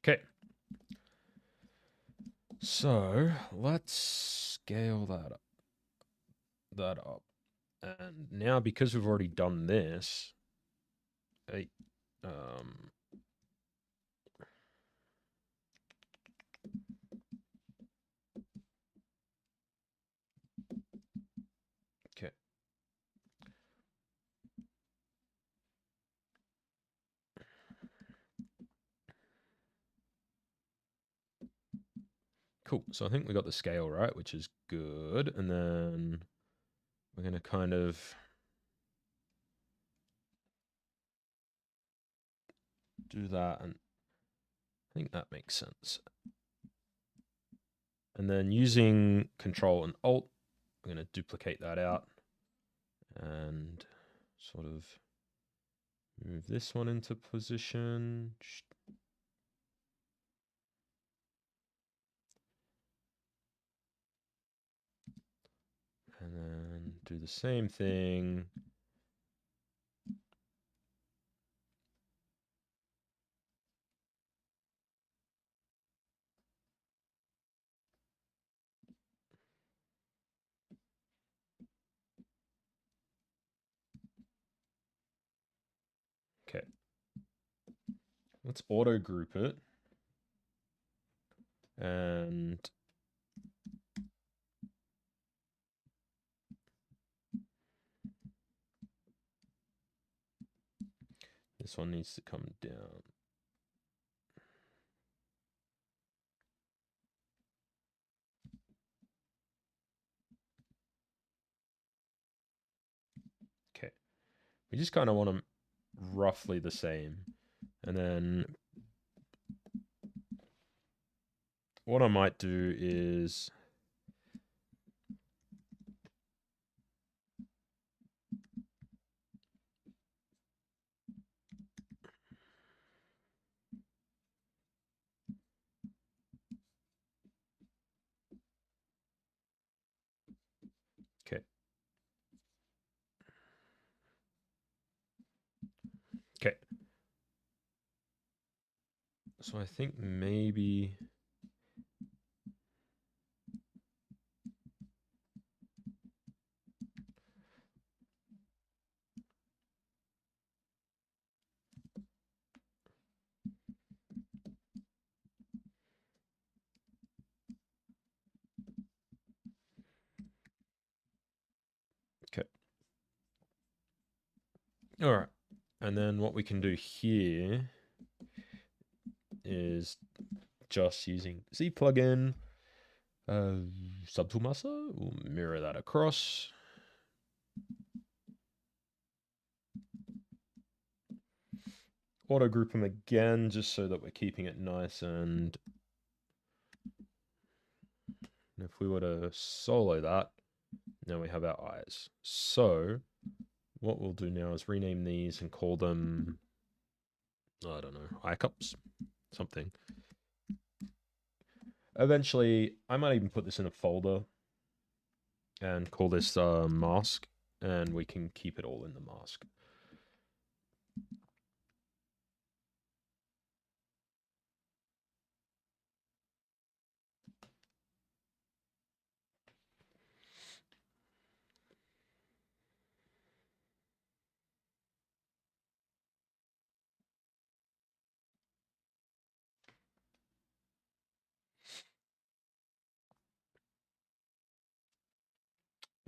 Okay. So let's scale that up. And now because we've already done this, okay. Cool. So I think we got the scale right, which is good. And then we're going to kind of do that. And I think that makes sense. And then using Control and Alt, I'm going to duplicate that out and sort of move this one into position. And then do the same thing. Okay. Let's auto group it. And this one needs to come down. Okay. We just kind of want them roughly the same. And then what I might do is okay. Okay. So I think maybe okay. All right. And then what we can do here is just using Z plugin, subtool master. We'll mirror that across. Auto group them again, just so that we're keeping it nice. And if we were to solo that, now we have our eyes. So what we'll do now is rename these and call them, I don't know, eye cups, something. Eventually, I might even put this in a folder and call this mask, and we can keep it all in the mask.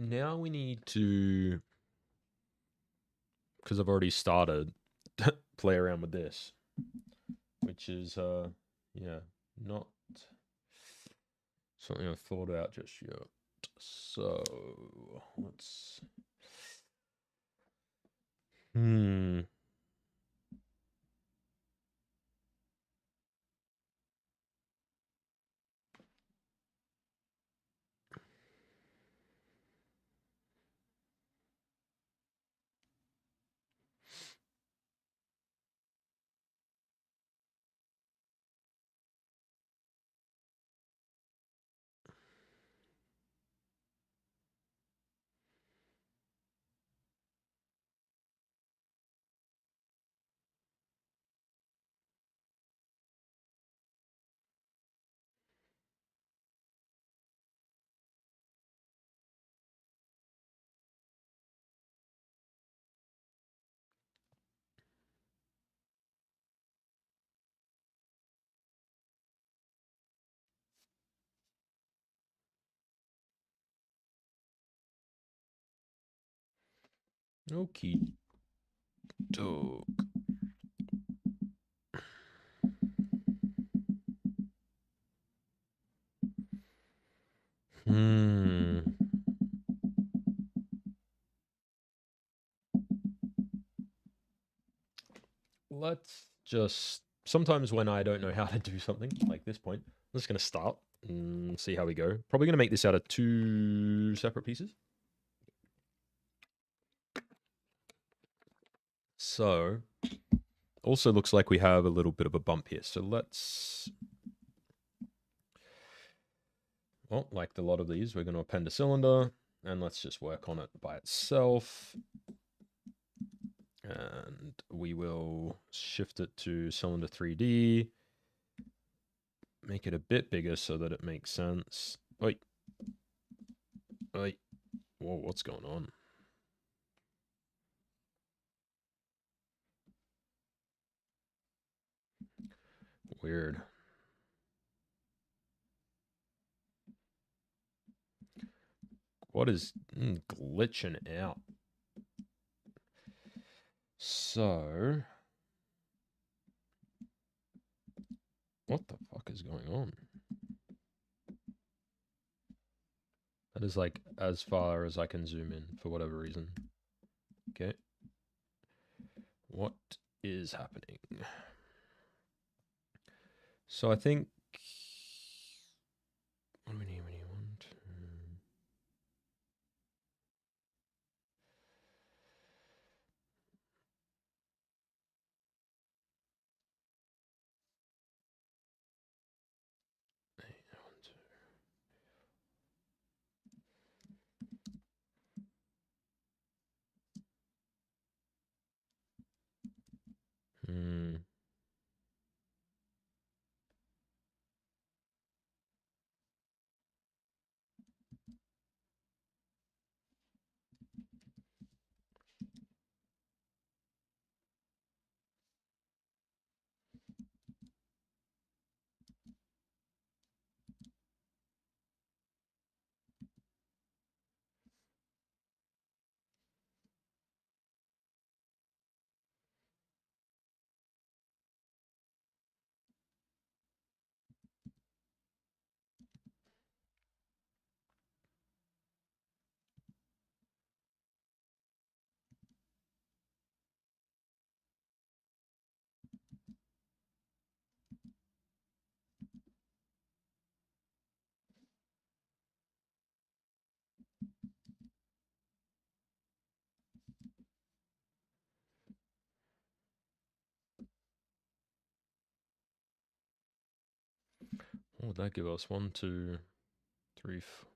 Now we need to, because I've already started, play around with this, which is, yeah, not something I've thought about just yet. So let's, hmm. Okay. Doke. Hmm. Let's just. Sometimes when I don't know how to do something, like this point, I'm just going to start and see how we go. Probably going to make this out of 2 separate pieces. So, also looks like we have a little bit of a bump here. So let's. Well, like a lot of these, we're going to append a cylinder, and let's just work on it by itself. And we will shift it to cylinder 3D, make it a bit bigger so that it makes sense. Wait. Wait. Whoa, what's going on? Weird. What is glitching out? So, what the fuck is going on? That is like as far as I can zoom in for whatever reason. Okay. What is happening? So I think. What do we need? We need 1, 2. Hmm. What would that give us? 1, 2, 3, 4.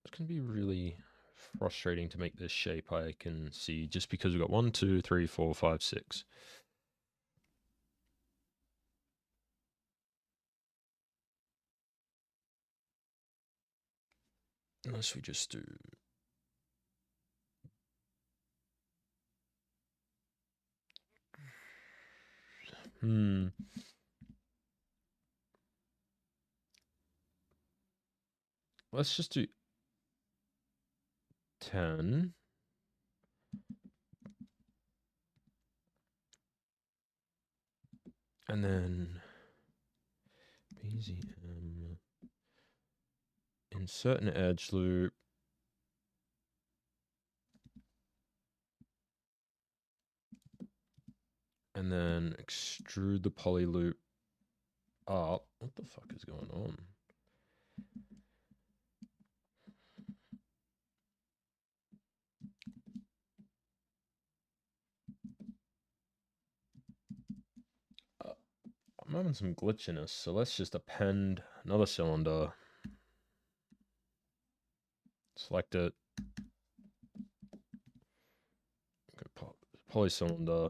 It's going to be really frustrating to make this shape, I can see, just because we've got 1, 2, 3, 4, 5, 6. Unless we just do. Hmm. Let's just do 10. And then BZM. Insert an edge loop. And then extrude the poly loop up. What the fuck is going on? I'm having some glitchiness, so let's just append another cylinder. Select it. Poly cylinder.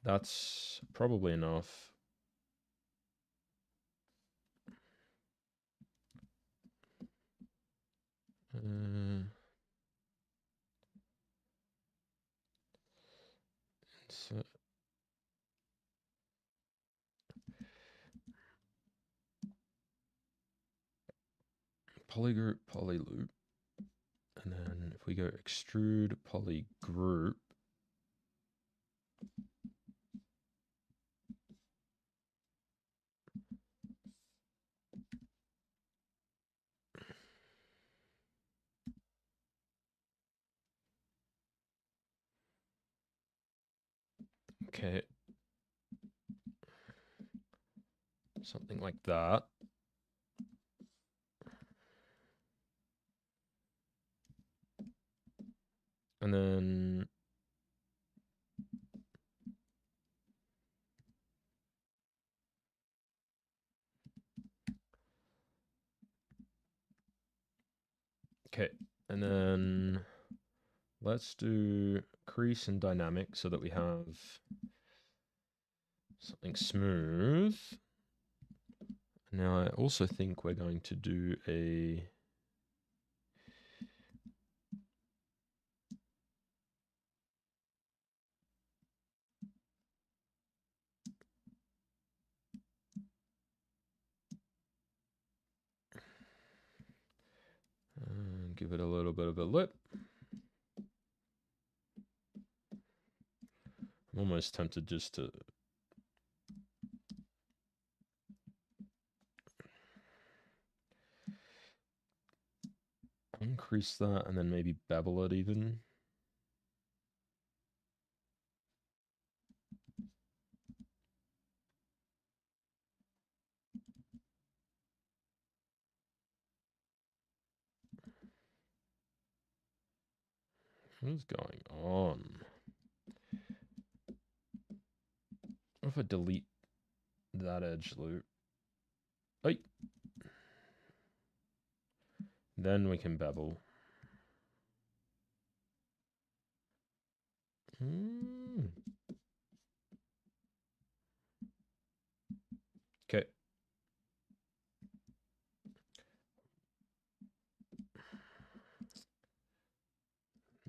That's probably enough. Insert. Polygroup, polyloop. And then if we go extrude polygroup, Okay. Something like that. And then okay. And then let's do crease and dynamic so that we have something smooth. Now I also think we're going to do a give it a little bit of a lip. I'm almost tempted just to increase that and then maybe bevel it even. What is going on? What if I delete that edge loop? Hey. Then we can bevel. Okay.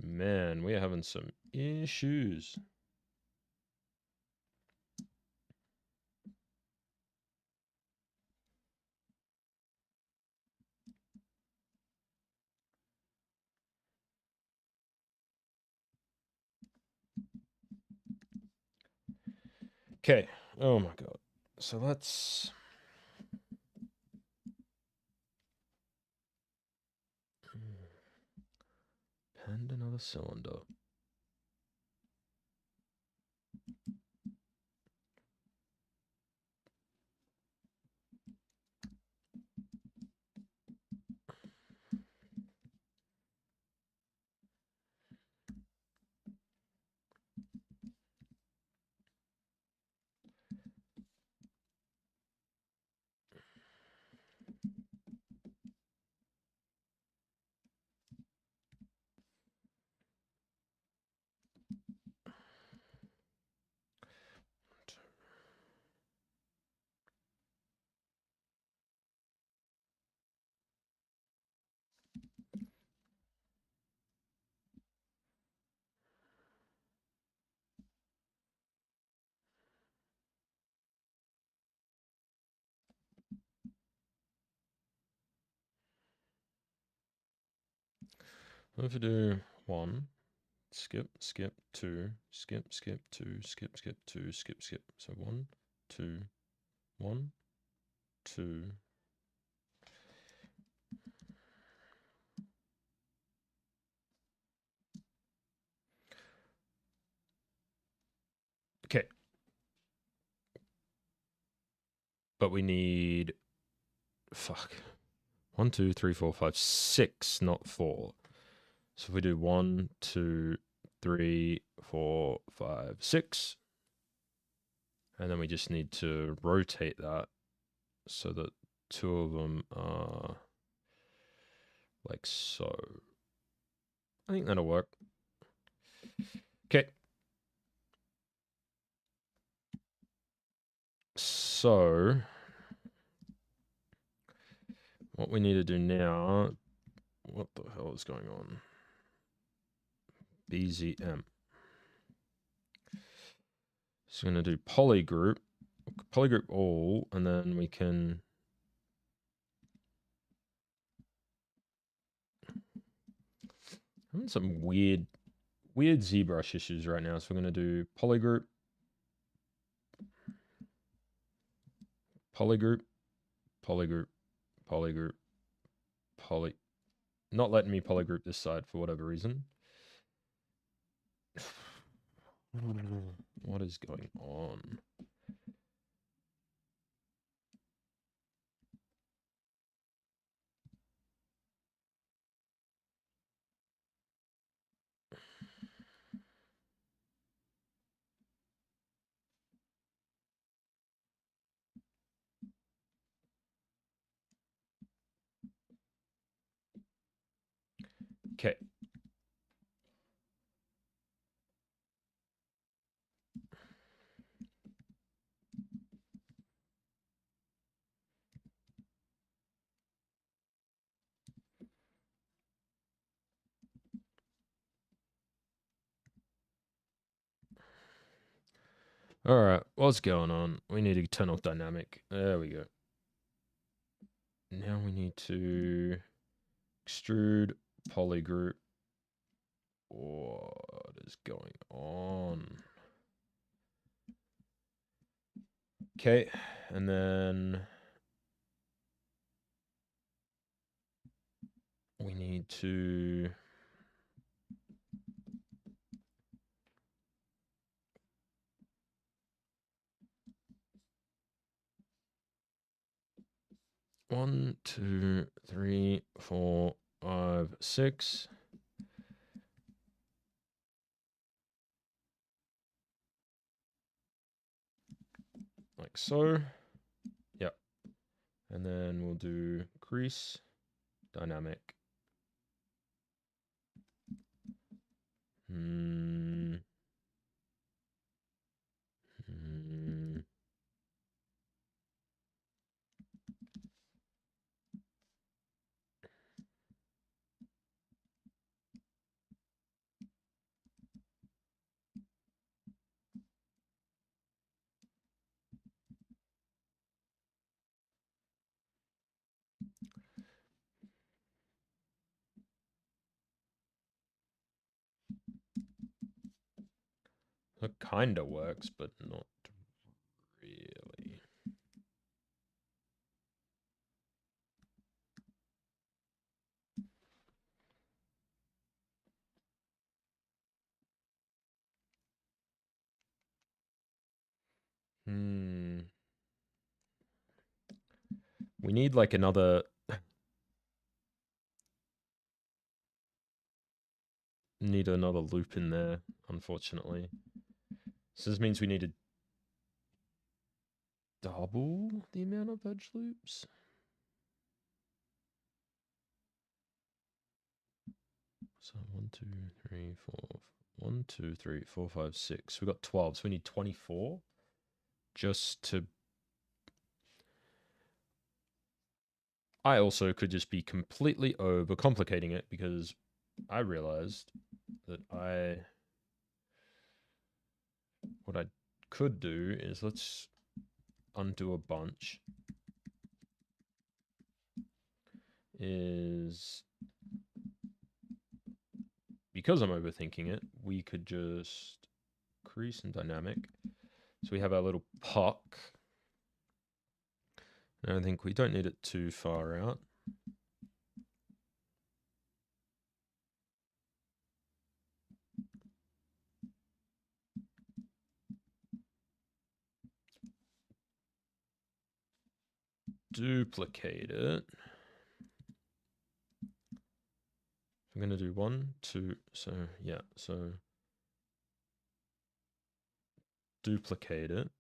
Man, we're having some issues. Okay. Oh my god. So let's append another cylinder. What if we do 1, skip, skip, 2, skip, skip, 2, skip, skip, 2, skip, skip. So 1, 2, 1, 2. Okay. But we need 1, 2, 3, 4, 5, 6, not 4. So if we do 1, 2, 3, 4, 5, 6, and then we just need to rotate that so that 2 of them are like so. I think that'll work. Okay. So what we need to do now, what the hell is going on? BZM. So we're going to do polygroup all, and then we can I'm having some weird ZBrush issues right now. So we're going to do polygroup, polygroup, polygroup, polygroup, poly. Not letting me polygroup this side for whatever reason. What is going on? Okay. All right, what's going on? We need to turn off dynamic. There we go. Now we need to extrude polygroup. What is going on? Okay, and then we need to one, two, three, four, five, six. Like so. Yep. And then we'll do crease, dynamic. Hmm. Hmm. It kind of works, but not really. Hmm. We need like another. Need another loop in there, unfortunately. So this means we need to double the amount of edge loops. So 1, 2, 3, 4. 1, 2, 3, 4, 5, 6. We got 12, so we need 24 just to. I also could just be completely overcomplicating it because I realized that what I could do is let's undo a bunch. Is because I'm overthinking it, we could just crease and dynamic. So we have our little puck. And I think we don't need it too far out. Duplicate it. I'm going to do 1, 2. So yeah, so duplicate it.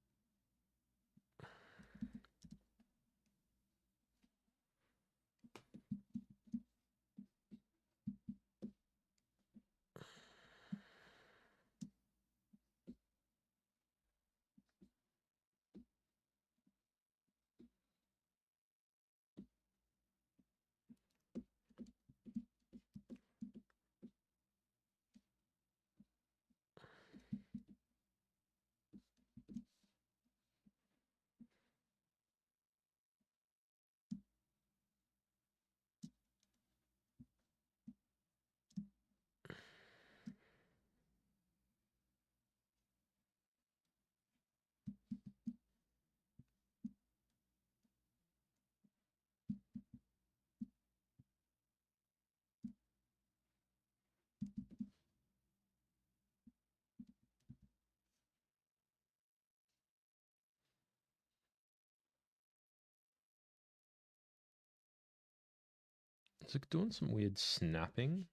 Is it doing some weird snapping?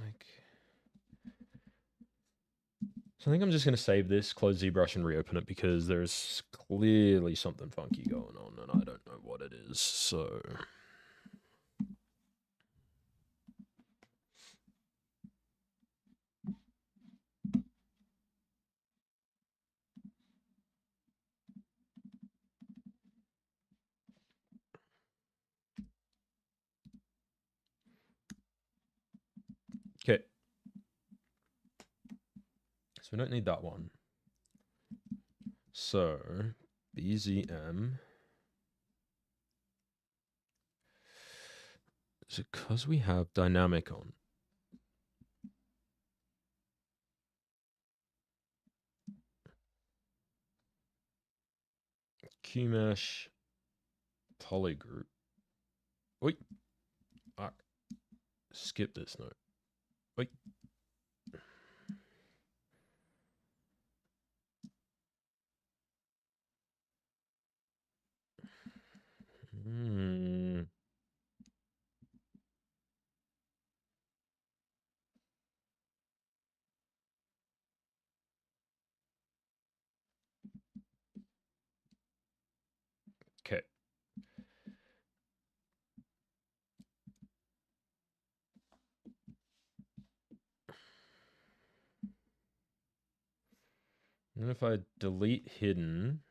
Like, so I think I'm just going to save this, close ZBrush, and reopen it because there's clearly something funky going on, and I don't know what it is. So okay, so we don't need that one. So BZM. Is it because we have dynamic on? QMesh polygroup. Wait. All right. Skip this note. Wait. Hmm. Okay. And if I delete hidden,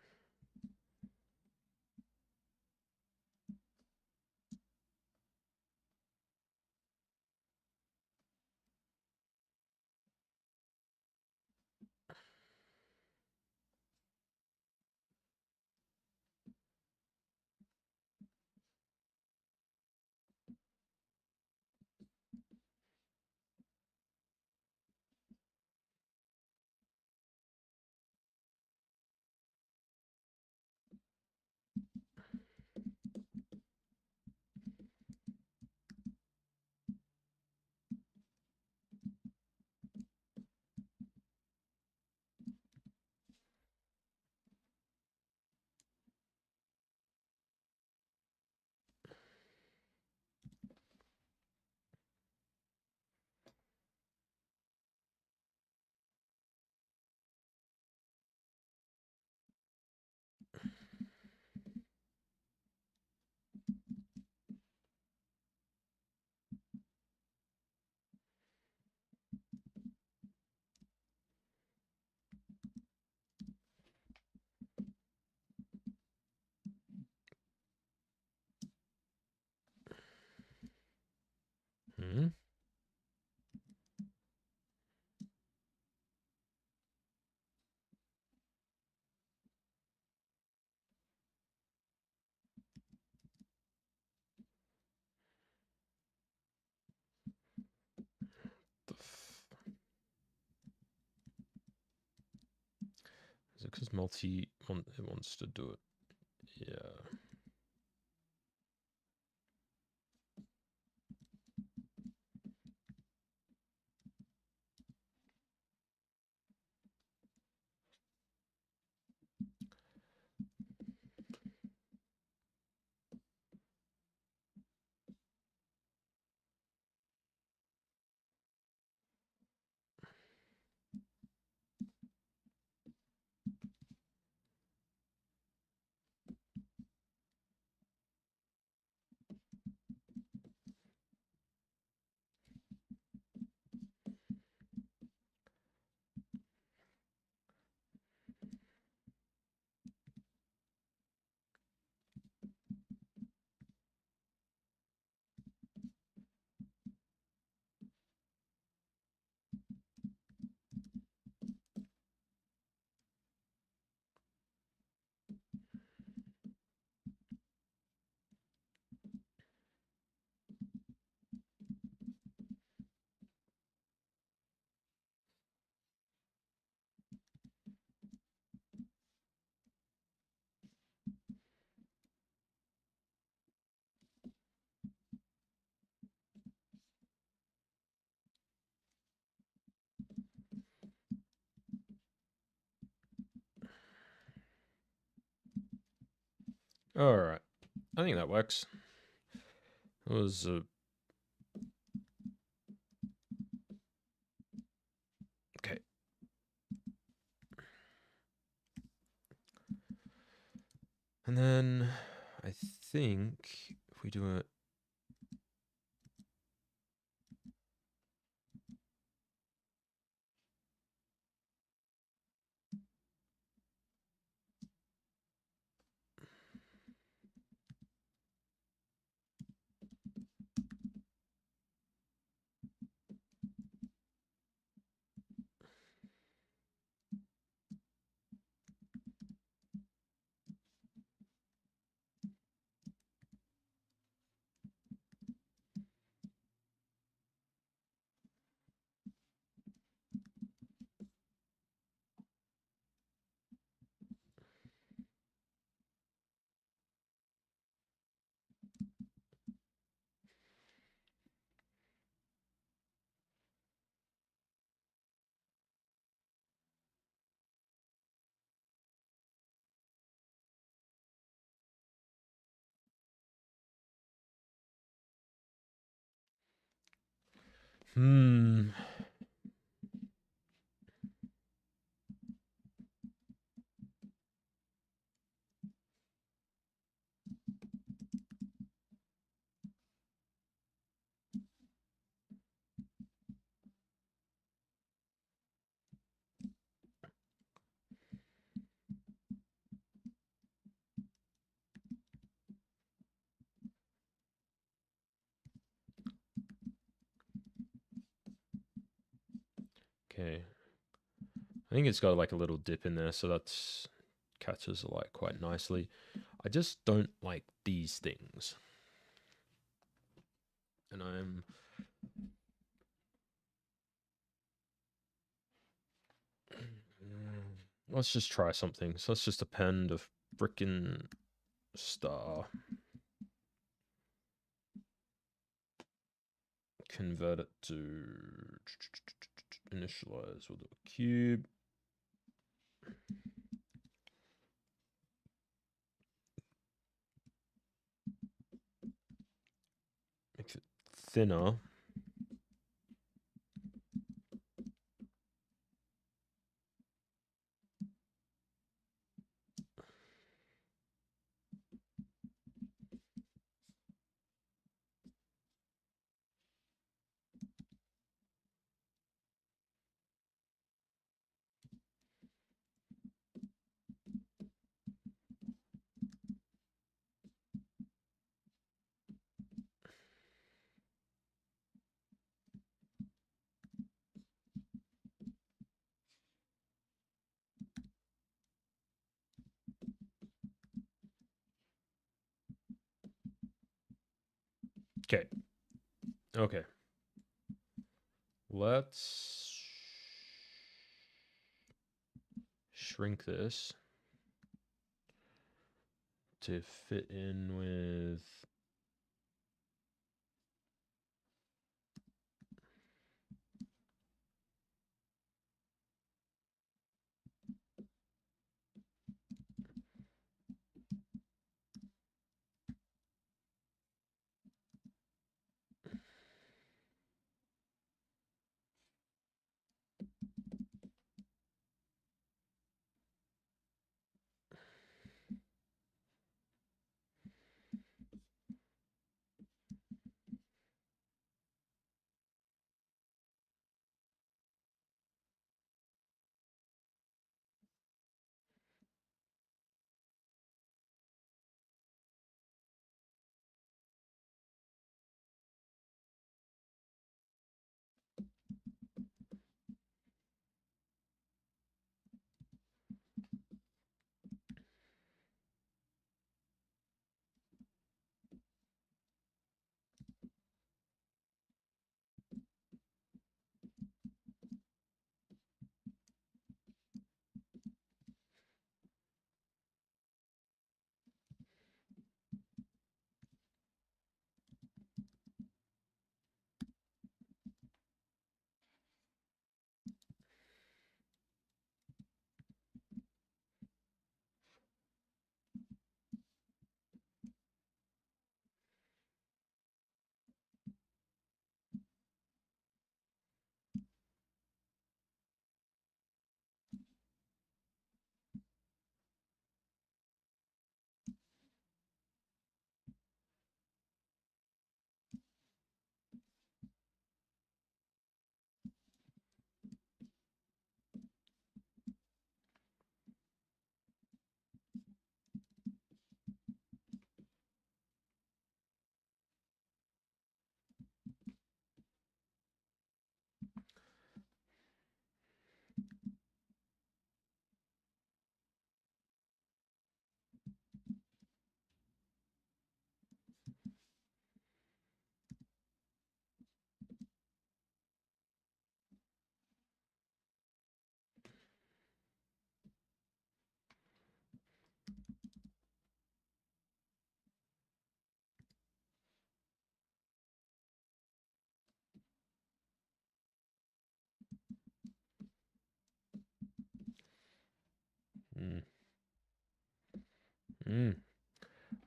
hmm, is it because it wants to do it? Yeah. All right. I think that works. It was okay. And then I think if we do it. Hmm. Okay. I think it's got like a little dip in there, so that's catches the light quite nicely. I just don't like these things. And I'm let's just try something. So let's just append a freaking star. Convert it to initialize with a cube. Make it thinner. Okay. Okay. Let's shrink this to fit in with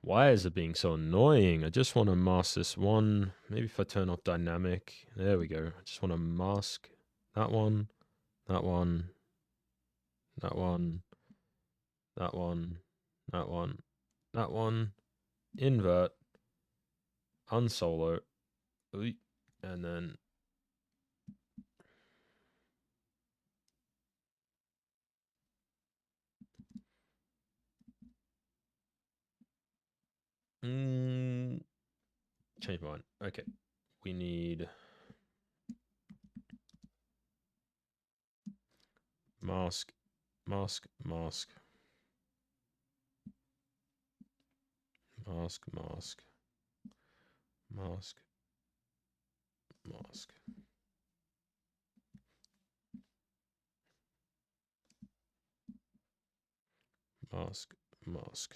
Why is it being so annoying? I just want to mask this one. Maybe if I turn off dynamic. There we go. I just want to mask that one, that one, that one, that one, that one, that one. Invert, unsolo, and then change my mind. Okay, we need mask, mask, mask, mask, mask, mask, mask. Mask, mask.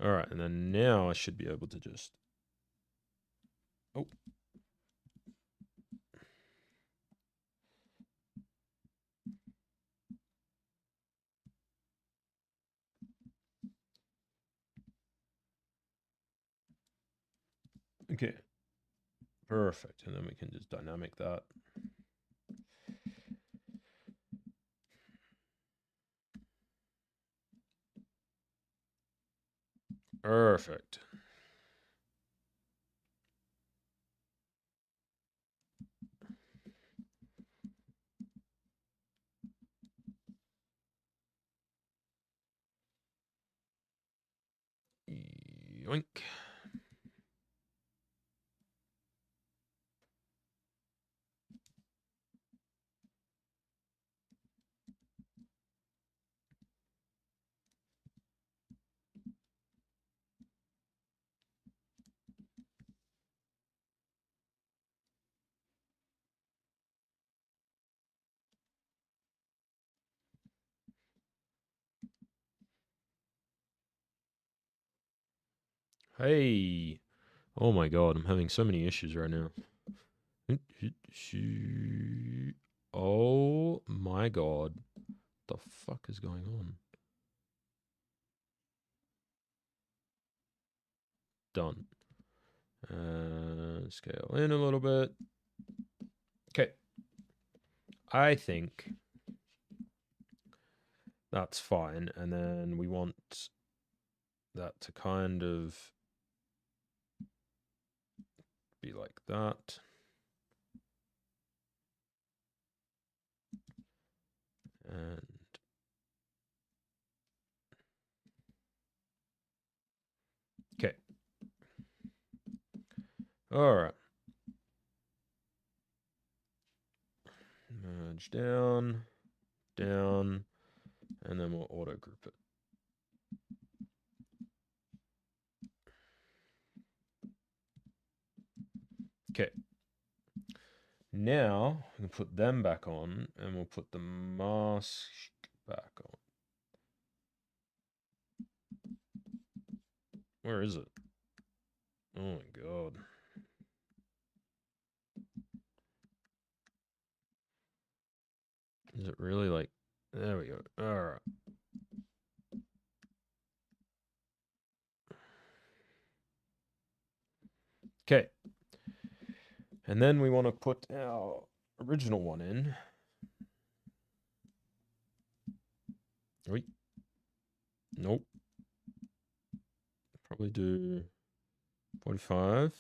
All right, and then now I should be able to just. Oh. Okay. Perfect. And then we can just dynamic that. Perfect. Yoink. Hey. Oh my god, I'm having so many issues right now. Oh my god. What the fuck is going on? Done. Scale in a little bit. Okay. I think that's fine. And then we want that to kind of be like that. And okay. All right. Merge down, down, and then we'll auto group it. Okay. Now we can put them back on and we'll put the mask back on. Where is it? Oh my god. Is it really like, there we go. All right. Okay. And then we want to put our original one in. Wait. Nope. Probably do 45.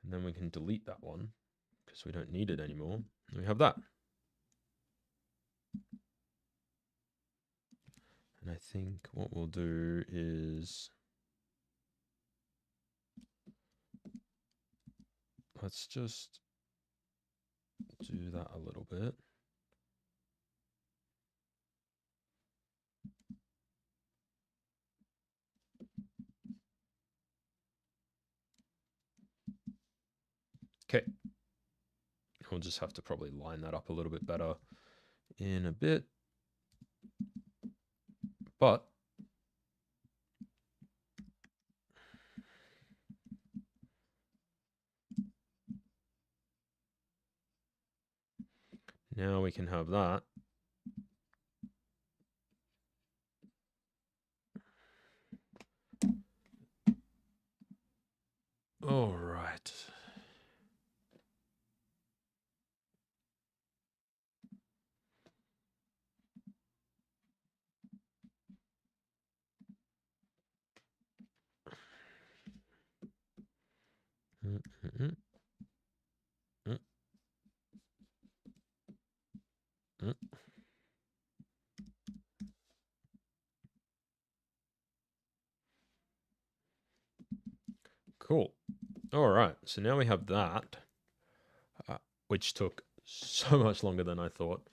And then we can delete that one because we don't need it anymore. And we have that. And I think what we'll do is let's just do that a little bit. Okay. We'll just have to probably line that up a little bit better in a bit. But now we can have that. All right. Cool. All right. So now we have that, which took so much longer than I thought.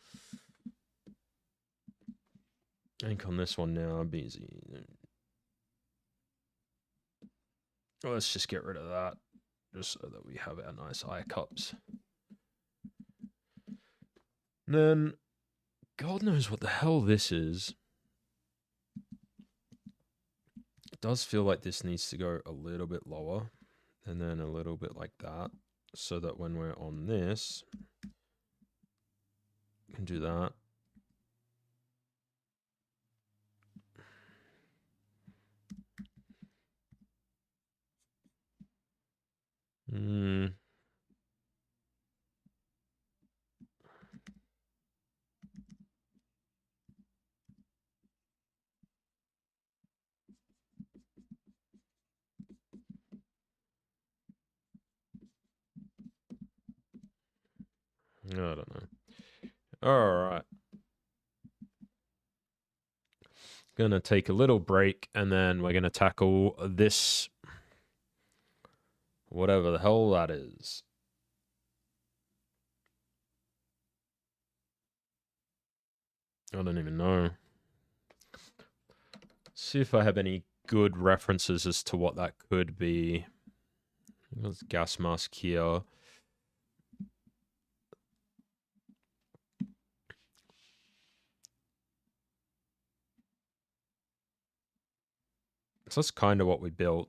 Ink on this one now, busy. Let's just get rid of that, just so that we have our nice eye cups. And then, God knows what the hell this is. It does feel like this needs to go a little bit lower, and then a little bit like that, so that when we're on this, we can do that. I don't know. All right. Gonna take a little break, and then we're gonna tackle this, whatever the hell that is. I don't even know. See if I have any good references as to what that could be. There's gas mask here. So that's kind of what we built.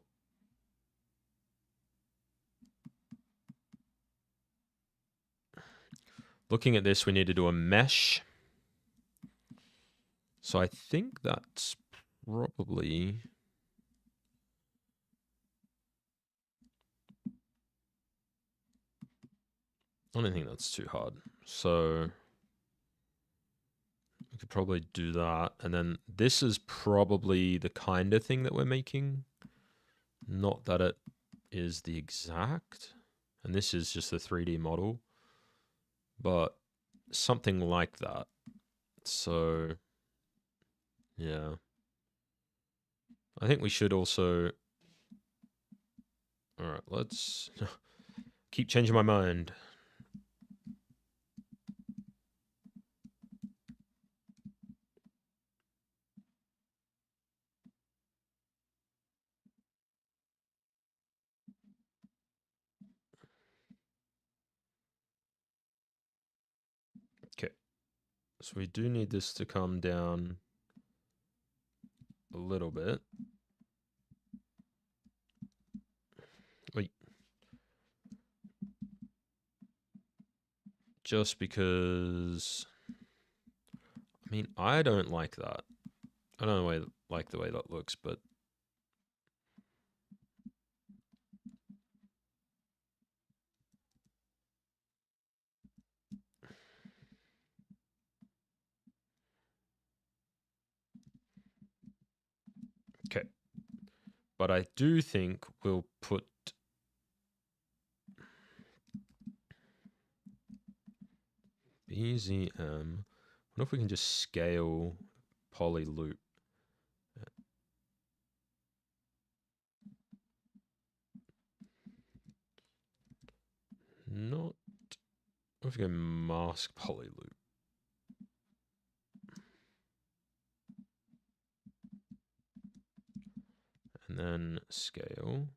Looking at this, we need to do a mesh. So I think that's probably... I don't think that's too hard. So we could probably do that. And then this is probably the kind of thing that we're making. Not that it is the exact. And this is just a 3D model. But something like that. So, yeah. I think we should also... All right, let's keep changing my mind. Okay. So we do need this to come down a little bit. Wait. Just because... I mean, I don't like that. I don't like the way that looks, but... Okay. But I do think we'll put... BZM. I wonder if we can just scale poly loop. Not... If we go mask poly loop. And then scale.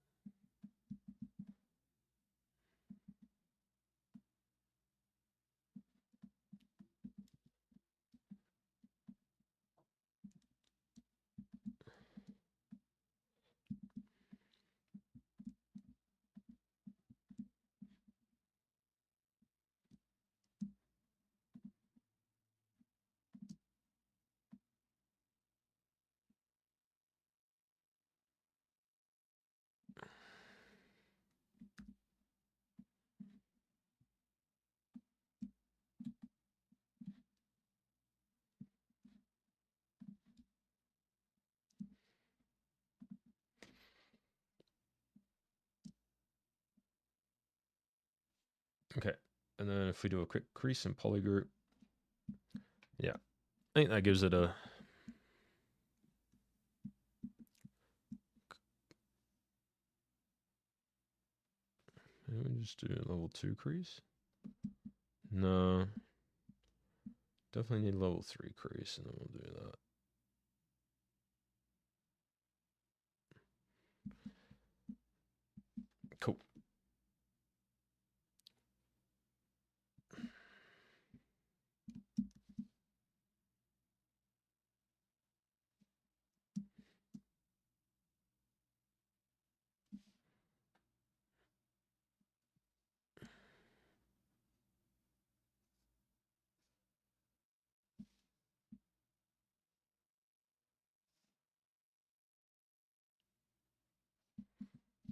Okay, and then if we do a quick crease and poly group, yeah, I think that gives it a Let me just do a level 2 crease. No, definitely need level 3 crease, and then we'll do that. Cool.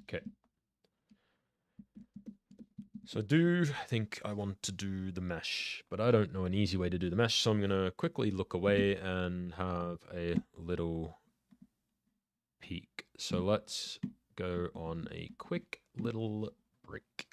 Okay. So I do think I want to do the mesh, but I don't know an easy way to do the mesh, so I'm going to quickly look away and have a little peek. So let's go on a quick little break.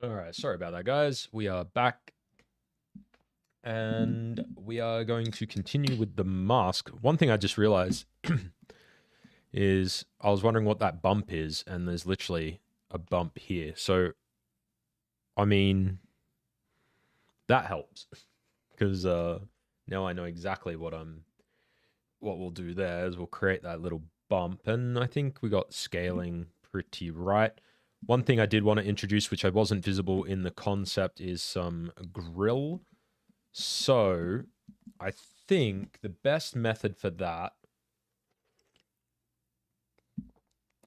All right, sorry about that, guys. We are back and we are going to continue with the mask. One thing I just realized is I was wondering what that bump is, and there's literally a bump here. So, I mean, that helps because now I know exactly what we'll do there is we'll create that little bump, and I think we got scaling pretty right. One thing I did want to introduce, which I wasn't visible in the concept, is some grill. So I think the best method for that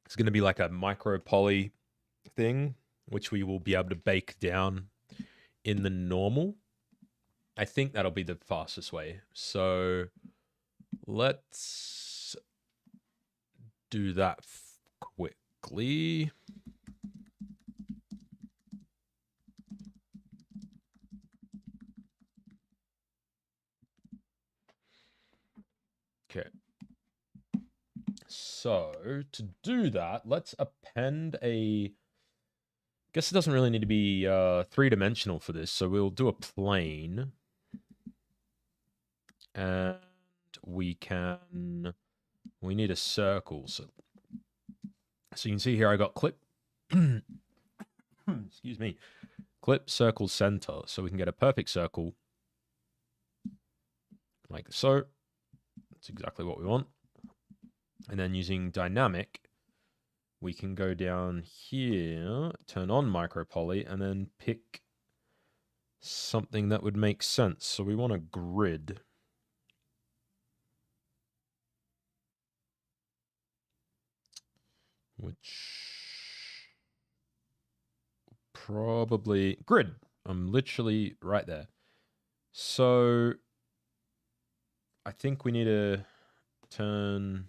is going to be like a micro poly thing, which we will be able to bake down in the normal. I think that'll be the fastest way. So let's do that quickly. Okay. So to do that, let's append a. Guess it doesn't really need to be three-dimensional for this, so we'll do a plane, and we need a circle. So you can see here I got clip. Excuse me. Clip circle center, so we can get a perfect circle like so. That's exactly what we want. And then using dynamic, we can go down here, turn on micro poly, and then pick something that would make sense. So we want a grid. Which probably grid. I'm literally right there. So I think we need to turn.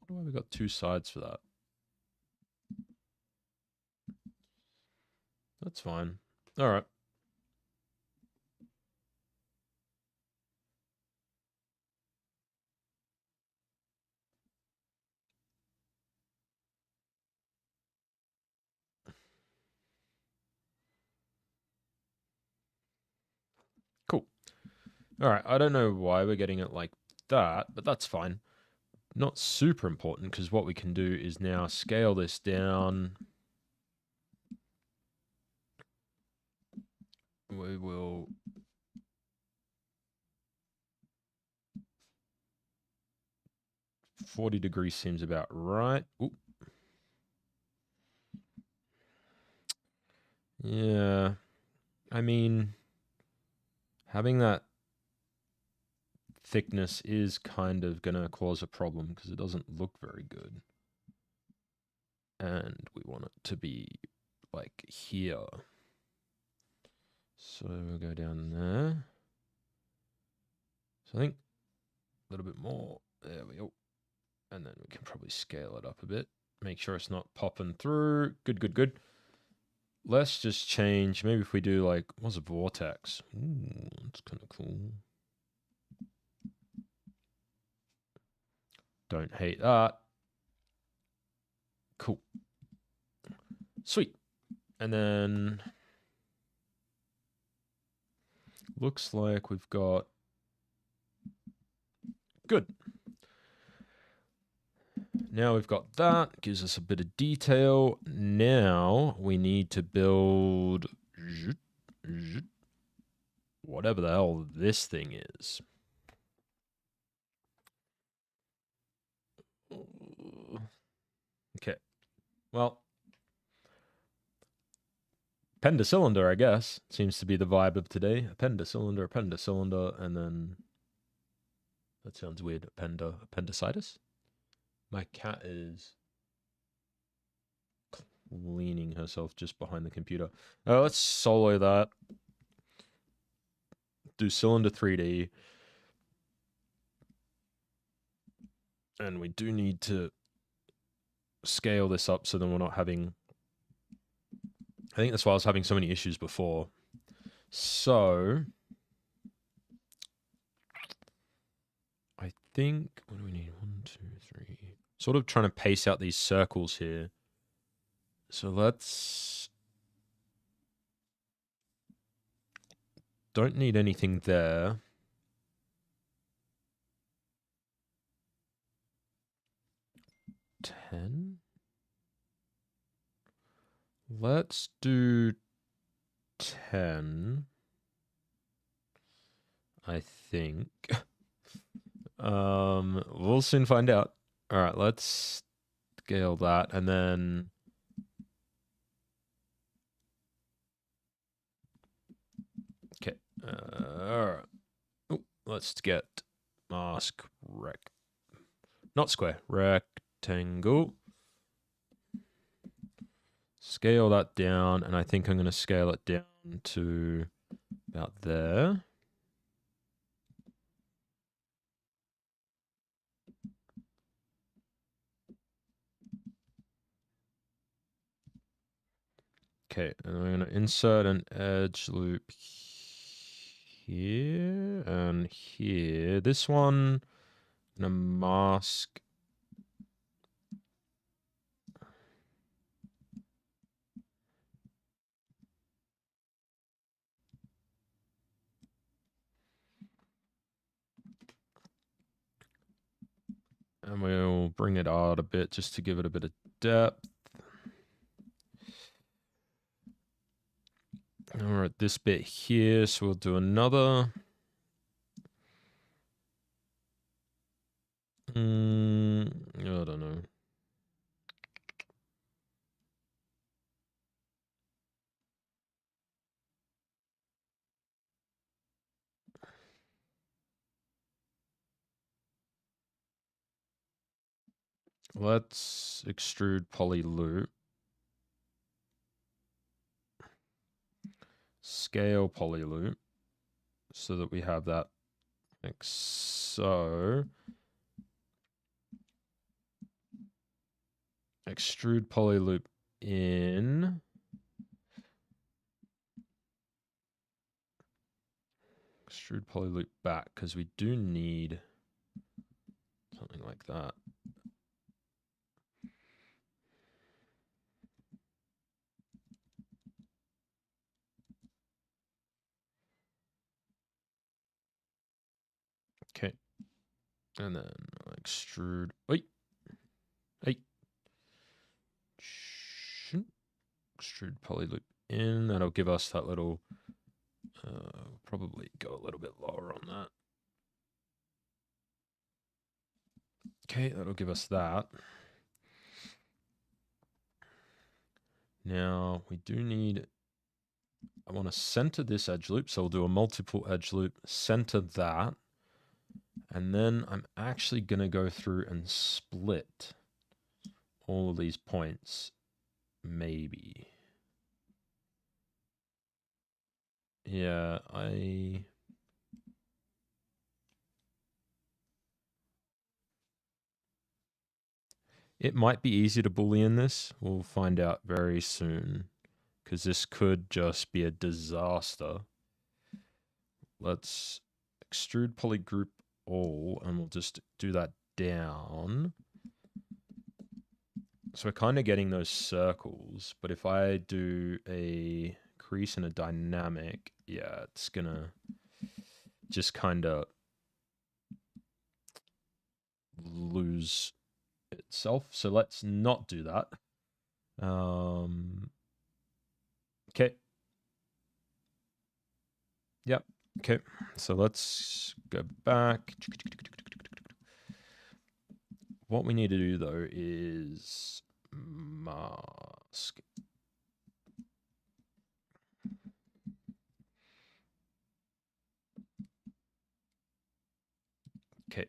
Why have we got two sides for that? That's fine. All right. Cool. All right. I don't know why we're getting it like that, but that's fine. Not super important because what we can do is now scale this down. We will 40 degrees seems about right. Ooh. Yeah. I mean, having that thickness is kind of going to cause a problem because it doesn't look very good. And we want it to be like here. So we'll go down there. So I think a little bit more. There we go. And then we can probably scale it up a bit. Make sure it's not popping through. Good, good, good. Let's just change. Maybe if we do like, what's a vortex? Ooh, that's kind of cool. Don't hate that. Cool. Sweet. And then looks like we've got good. Now we've got that, gives us a bit of detail. Now we need to build whatever the hell this thing is. Okay. Well, pendacylinder, I guess, seems to be the vibe of today. Appendicylinder, and then that sounds weird. Appendicitis? My cat is cleaning herself just behind the computer. Let's solo that. Do cylinder 3D. And we do need to scale this up so then we're not having. I think that's why I was having so many issues before. So I think, what do we need? 1, 2, 3. Sort of trying to pace out these circles here. So let's don't need anything there. $10. Let's do 10. I think. We'll soon find out. All right, let's scale that, and then okay. All right. Oh, let's get mask not square, rectangle. Scale that down, and I think I'm going to scale it down to about there. Okay, and I'm going to insert an edge loop here and here. This one, I'm going to mask. And we'll bring it out a bit just to give it a bit of depth. All right, this bit here, so we'll do another. I don't know. Let's extrude poly loop. Scale poly loop so that we have that like so. Extrude poly loop in. Extrude poly loop back because we do need something like that. Okay. And then extrude. Wait. Hey. Extrude poly loop in. That'll give us that little. Probably go a little bit lower on that. Okay, that'll give us that. Now we do need. I want to center this edge loop, so we'll do a multiple edge loop, center that, and then I'm actually going to go through and split all of these points, maybe. Yeah, it might be easy to boolean this. We'll find out very soon, because this could just be a disaster. Let's extrude poly group all, and we'll just do that down. So we're kind of getting those circles, but if I do a crease and a dynamic, yeah, it's gonna just kind of lose itself. So let's not do that. Okay. Yep. Okay. So let's go back. What we need to do though is mask. Okay.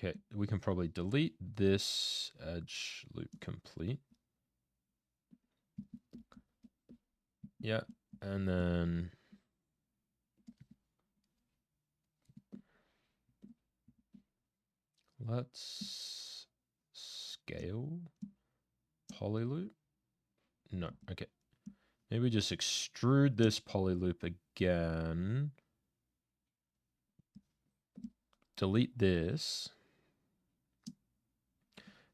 Okay, we can probably delete this edge loop complete. Yeah, and then Let's scale polyloop. No, okay. Maybe just extrude this polyloop again. Delete this.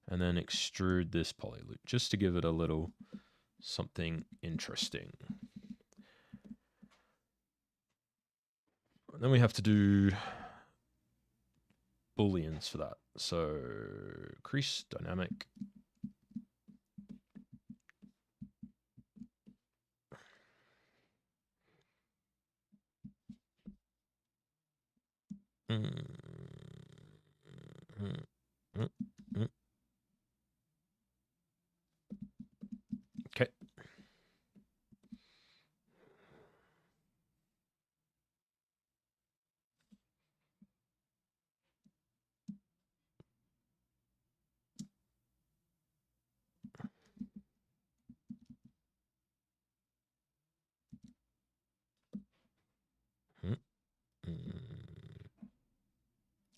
And then extrude this polyloop just to give it a little something interesting. And then we have to do booleans for that. So crease dynamic. Okay.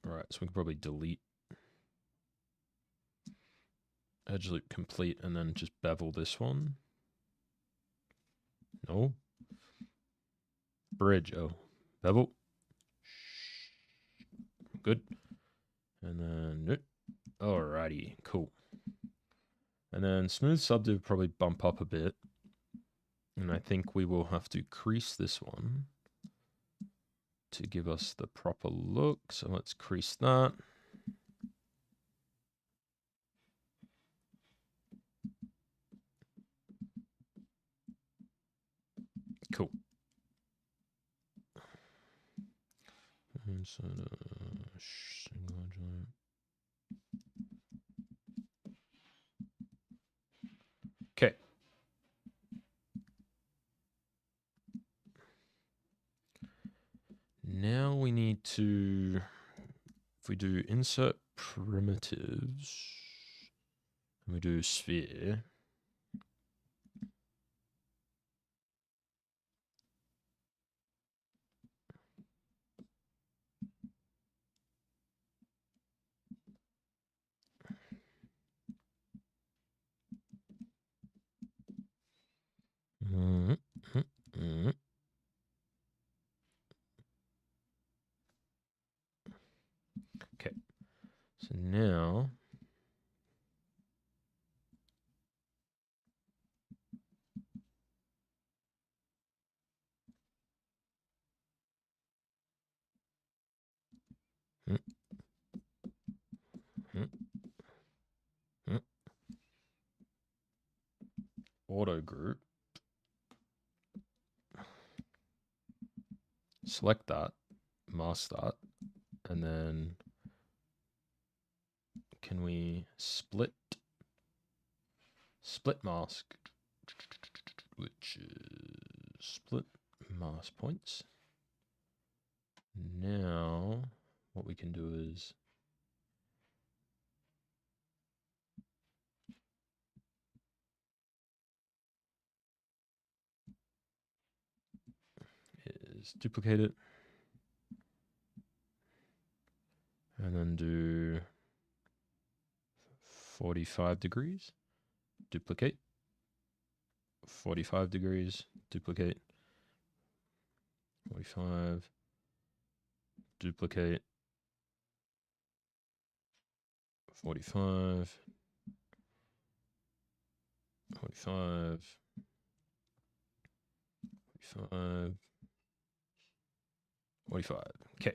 All right, so we can probably delete edge loop complete and then just bevel this one. No. Bridge. Oh, bevel. Good. And then, alrighty, cool. And then smooth subdiv probably bump up a bit. And I think we will have to crease this one to give us the proper look. So let's crease that. Cool. Okay. Now we need to, if we do insert primitives, and we do sphere, okay, so now auto group, select that, mask that, and then can we split mask, which is split mask points. Now what we can do is duplicate it and then do 45 degrees, duplicate, 45 degrees, duplicate, 45, duplicate, 45, 45, 45, 45. Okay.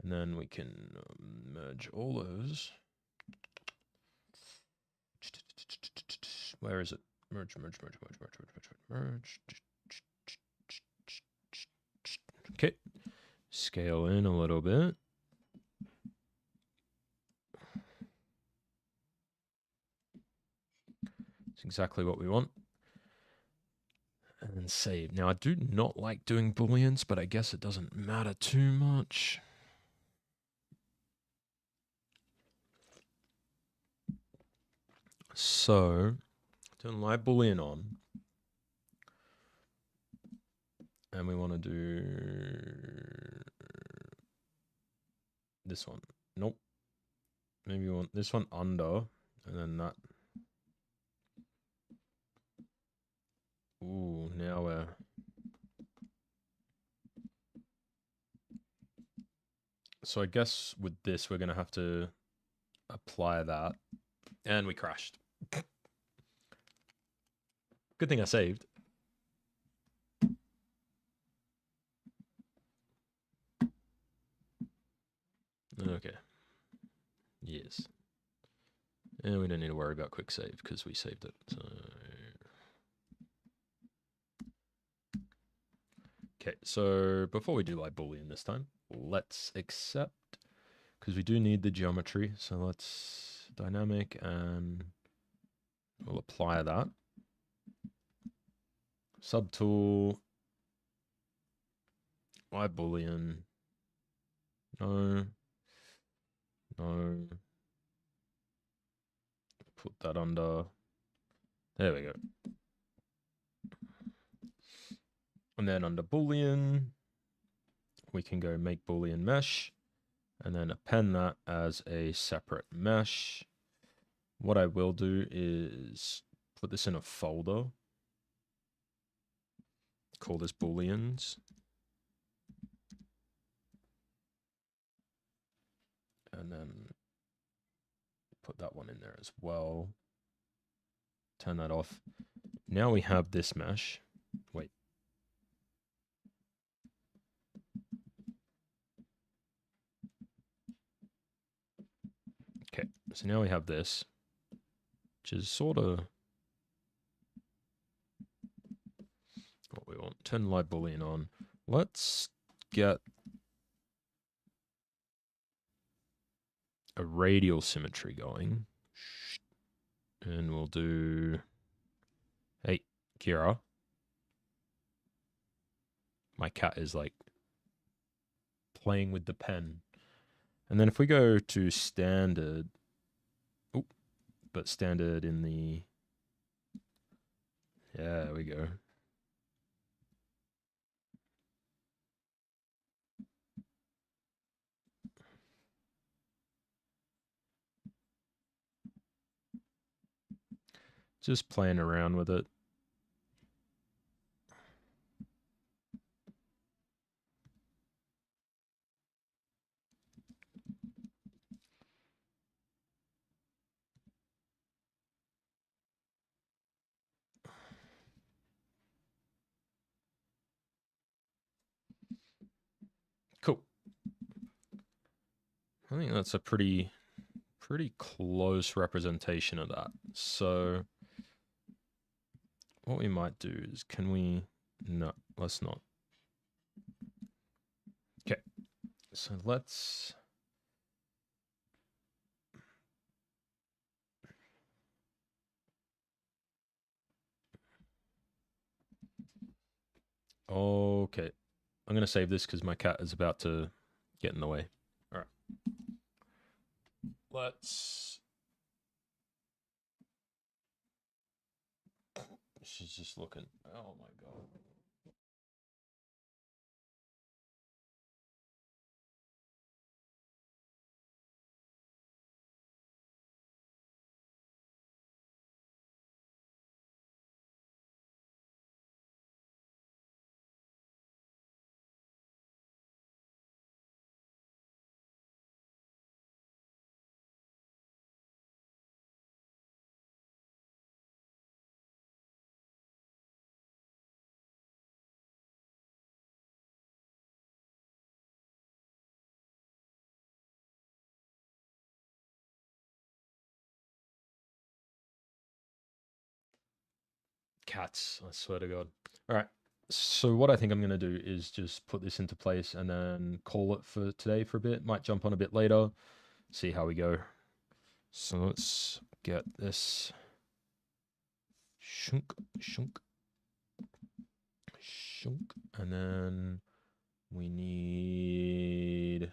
And then we can merge all those. Where is it? Merge. Okay. Scale in a little bit. It's exactly what we want. And then save. Now, I do not like doing booleans, but I guess it doesn't matter too much. So, turn live boolean on. And we want to do this one. Nope. Maybe we want this one under, and then that. Ooh, now we're... So I guess with this, we're going to have to apply that. And we crashed. Good thing I saved. Okay. Yes. And we don't need to worry about quick save because we saved it. So... Okay, so before we do like Boolean this time, let's accept, because we do need the geometry. So let's dynamic and we'll apply that. Subtool, why Boolean? No. No. Put that under. There we go. And then under Boolean, we can go make Boolean mesh and then append that as a separate mesh. What I will do is put this in a folder. Call this Booleans. And then put that one in there as well. Turn that off. Now we have this mesh. Wait. Okay, so now we have this, which is sort of what we want. Turn live Boolean on. Let's get a radial symmetry going. And we'll do, hey, Kira. My cat is like playing with the pen. And then if we go to standard, but standard in the, yeah, there we go. Just playing around with it. Cool. I think that's a pretty close representation of that. So what we might do is, can we, no, let's not. Okay, so let's, okay. I'm going to save this because my cat is about to get in the way. All right. Let's, she's just looking. Oh my God. Cats, I swear to God. All right. So what I think I'm going to do is just put this into place and then call it for today for a bit. Might jump on a bit later, see how we go. So let's get this shunk, shunk, shunk, and then we need,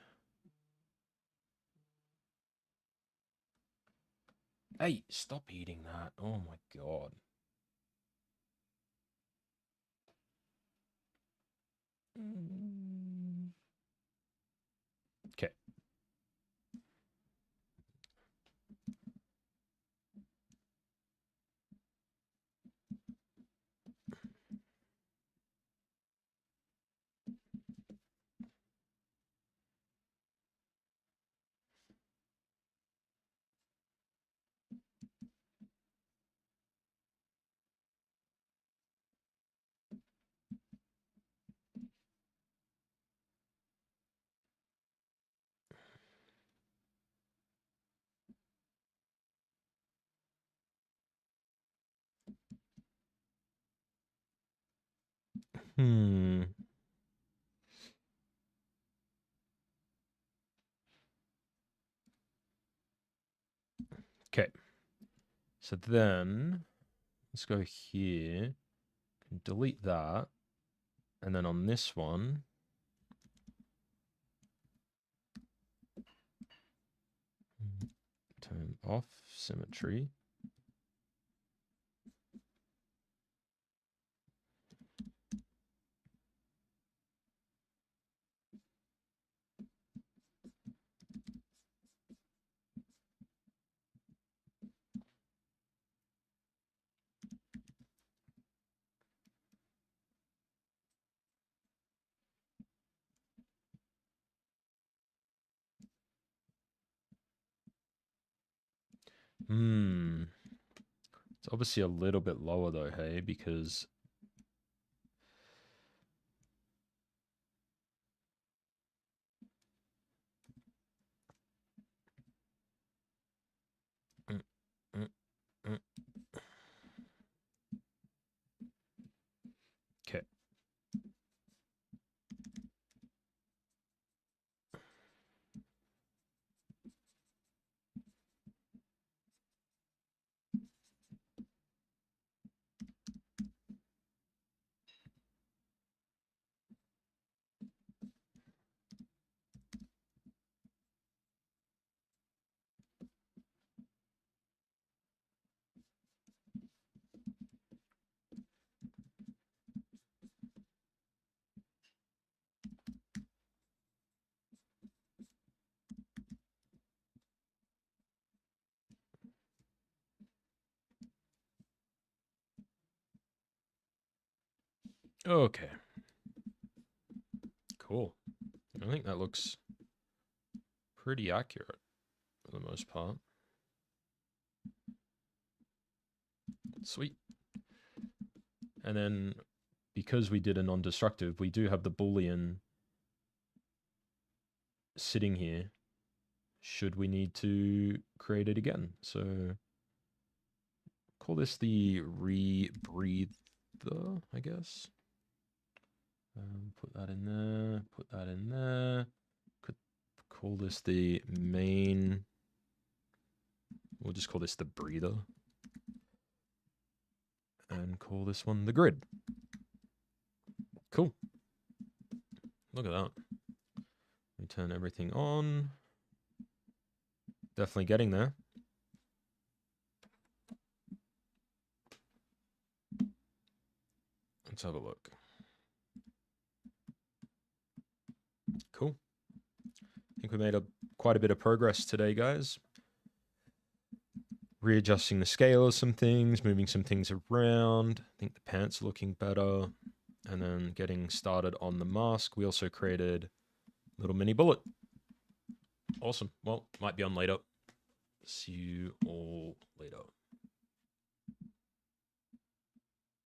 hey, stop eating that. Oh my God. Okay. Hmm. Okay. So then let's go here, delete that. And then on this one, turn off symmetry. Hmm. It's obviously a little bit lower though, hey, because mm, mm, mm. Okay. Okay. Cool. I think that looks pretty accurate for the most part. Sweet. And then because we did a non-destructive, we do have the Boolean sitting here should we need to create it again. So call this the rebreather, I guess. Put that in there, put that in there. Could call this the main. We'll just call this the breather. And call this one the grid. Cool. Look at that. We turn everything on. Definitely getting there. Let's have a look. Cool. I think we made quite a bit of progress today, guys. Readjusting the scale of some things, moving some things around. I think the pants are looking better. And then getting started on the mask. We also created a little mini bullet. Awesome. Well, might be on later. See you all later.